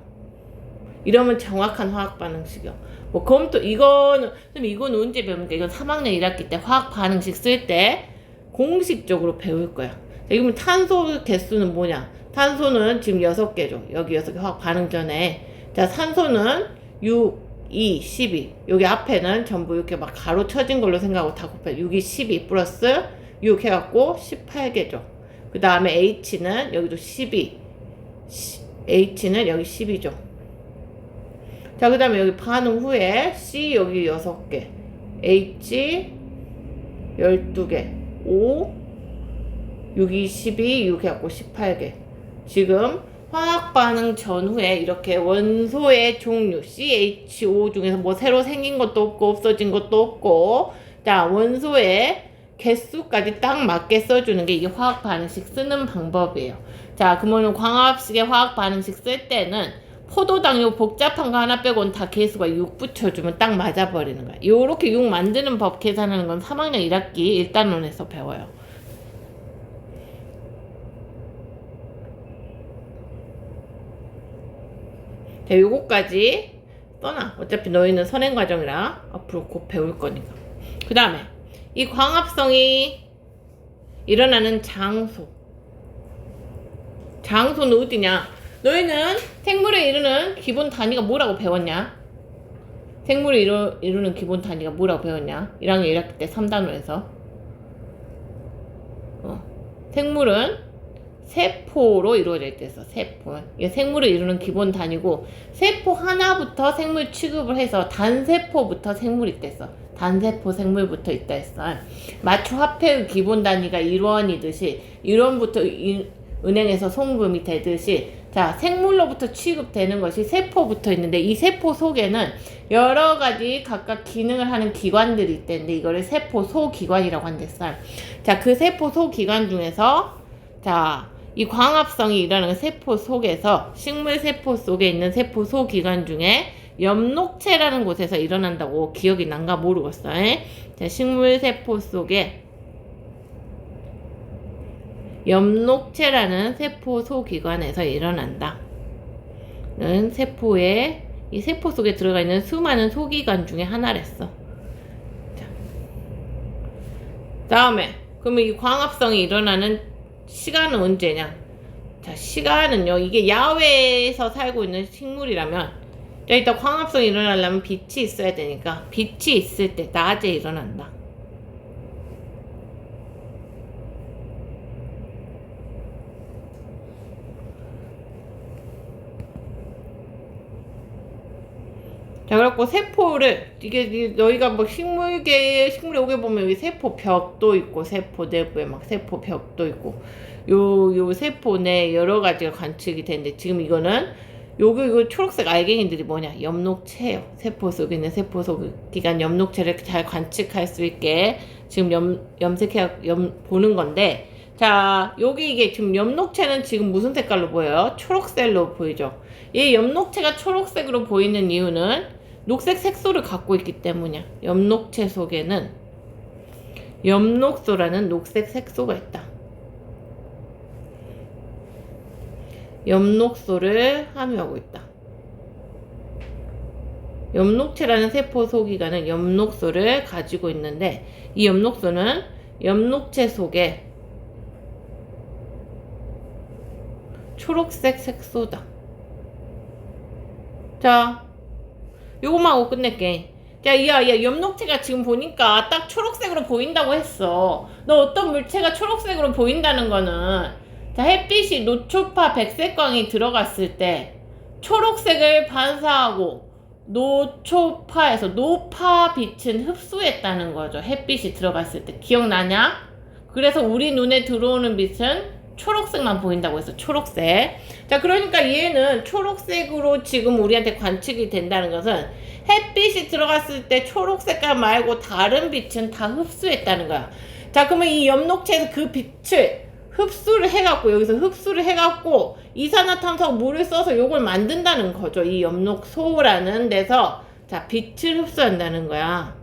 이러면 정확한 화학 반응식이야. 뭐 검토 이거는 언제 배웁니까? 이건 3학년 1학기 때 화학 반응식 쓸 때 공식적으로 배울 거야. 이러면 탄소 개수는 뭐냐? 탄소는 지금 6개죠. 여기 6개 화학 반응 전에. 자 산소는 6, 2, 12. 여기 앞에는 전부 이렇게 막 가로 쳐진 걸로 생각하고 다 곱해. 6이 12 플러스 6 해갖고 18개죠. 그 다음에 H는 여기도 12. H는 여기 12죠. 자, 그 다음에 여기 반응 후에 C 여기 6개. H 12개. O 6이 12, 6 해갖고 18개. 지금 화학 반응 전후에 이렇게 원소의 종류 CHO 중에서 뭐 새로 생긴 것도 없고 없어진 것도 없고 자 원소의 개수까지 딱 맞게 써주는 게 이게 화학 반응식 쓰는 방법이에요. 자 그러면 광합식의 화학 반응식 쓸 때는 포도당 요 복잡한 거 하나 빼고는 다 개수가 6 붙여주면 딱 맞아버리는 거야. 요렇게 6 만드는 법 계산하는 건 3학년 1학기 1단원에서 배워요. 자, 요거까지 떠나. 어차피 너희는 선행과정이라 앞으로 곧 배울 거니까. 그 다음에 이 광합성이 일어나는 장소는 어디냐? 너희는 생물에 이르는 기본 단위가 뭐라고 배웠냐? 생물에 이루는 기본 단위가 뭐라고 배웠냐? 1학년 1학기 때 3단원에서 생물은 세포로 이루어져 있대서 세포. 이게 생물을 이루는 기본 단위고 세포 하나부터 생물 취급을 해서 단세포부터 생물이 있댔어. 단세포 생물부터 있다 했어. 마초 화폐의 기본 단위가 1원이듯이 1원부터 은행에서 송금이 되듯이 자 생물로부터 취급되는 것이 세포부터 있는데 이 세포 속에는 여러 가지 각각 기능을 하는 기관들이 있대는데 이거를 세포 소기관이라고 한댔어. 자 그 세포 소기관 중에서 자 이 광합성이 일어나는 세포 속에서 식물 세포 속에 있는 세포 소기관 중에 엽록체라는 곳에서 일어난다고 기억이 난가 모르겠어. 자, 식물 세포 속에 엽록체라는 세포 소기관에서 일어난다. 는 세포에 이 세포 속에 들어가 있는 수많은 소기관 중에 하나랬어. 자, 다음에 그러면 이 광합성이 일어나는 시간은 언제냐? 자, 시간은요. 이게 야외에서 살고 있는 식물이라면 자, 일단 광합성이 일어나려면 빛이 있어야 되니까 빛이 있을 때 낮에 일어난다. 자, 그래갖고 세포를 이게 너희가 뭐 식물의 오개 보면 여기 세포 벽도 있고 세포 내부에 막 세포 벽도 있고 요 세포 내 여러 가지가 관측이 되는데 지금 이거는 이거 초록색 알갱이들이 뭐냐? 엽록체예요. 세포 속에 있는 세포 속 기관 엽록체를 잘 관측할 수 있게 지금 보는 건데, 자, 여기 이게 지금 엽록체는 지금 무슨 색깔로 보여요? 초록색으로 보이죠? 이 엽록체가 초록색으로 보이는 이유는 녹색 색소를 갖고 있기 때문이야. 엽록체 속에는 엽록소라는 녹색 색소가 있다. 엽록소를 함유하고 있다. 엽록체라는 세포 소기관은 엽록소를 가지고 있는데 이 엽록소는 엽록체 속에 초록색 색소다. 자, 요것만 하고 끝낼게. 자, 야, 엽록체가 지금 보니까 딱 초록색으로 보인다고 했어. 너 어떤 물체가 초록색으로 보인다는 거는, 자, 햇빛이 노초파 백색광이 들어갔을 때 초록색을 반사하고 노초파에서 노파 빛은 흡수했다는 거죠. 햇빛이 들어갔을 때. 기억나냐? 그래서 우리 눈에 들어오는 빛은 초록색만 보인다고 했어. 초록색. 자, 그러니까 얘는 초록색으로 지금 우리한테 관측이 된다는 것은 햇빛이 들어갔을 때 초록색깔 말고 다른 빛은 다 흡수했다는 거야. 자, 그러면 이 엽록체에서 그 빛을 흡수를 해갖고 여기서 흡수를 해갖고 이산화탄소하고 물을 써서 요걸 만든다는 거죠. 이 엽록소라는 데서 자, 빛을 흡수한다는 거야.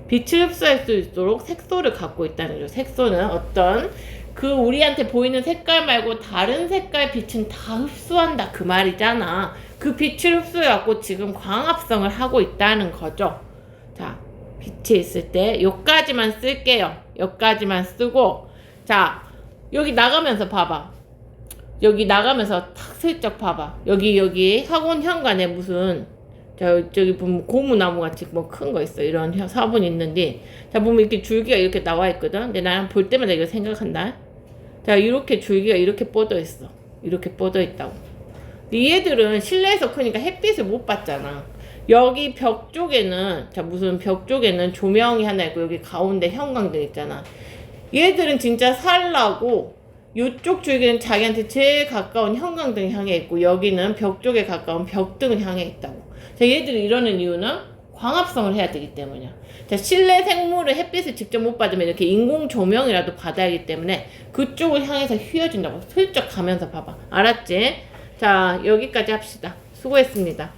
빛을 흡수할 수 있도록 색소를 갖고 있다는 거죠. 색소는 어떤 그 우리한테 보이는 색깔 말고 다른 색깔 빛은 다 흡수한다 그 말이잖아. 그 빛을 흡수해갖고 지금 광합성을 하고 있다는 거죠. 자, 빛이 있을 때 요까지만 쓸게요. 요까지만 쓰고, 자, 여기 나가면서 봐봐. 여기 나가면서 탁 슬쩍 봐봐. 여기 학원 현관에 무슨, 자, 저기 보면 고무나무 같이 뭐 큰 거 있어. 이런 화분이 있는데, 자, 보면 이렇게 줄기가 이렇게 나와 있거든. 근데 나는 볼 때마다 이거 생각한다. 자, 이렇게 줄기가 이렇게 뻗어 있어. 이렇게 뻗어 있다고. 얘들은 실내에서 크니까 햇빛을 못 받잖아. 여기 벽 쪽에는, 자, 무슨 벽 쪽에는 조명이 하나 있고, 여기 가운데 형광등 있잖아. 얘들은 진짜 살라고, 이쪽 줄기는 자기한테 제일 가까운 형광등 향해 있고, 여기는 벽 쪽에 가까운 벽등을 향해 있다고. 자, 얘들이 이러는 이유는 광합성을 해야 되기 때문이야. 자, 실내 생물을 햇빛을 직접 못 받으면 이렇게 인공 조명이라도 받아야 하기 때문에 그쪽을 향해서 휘어진다고. 슬쩍 가면서 봐봐. 알았지? 자, 여기까지 합시다. 수고했습니다.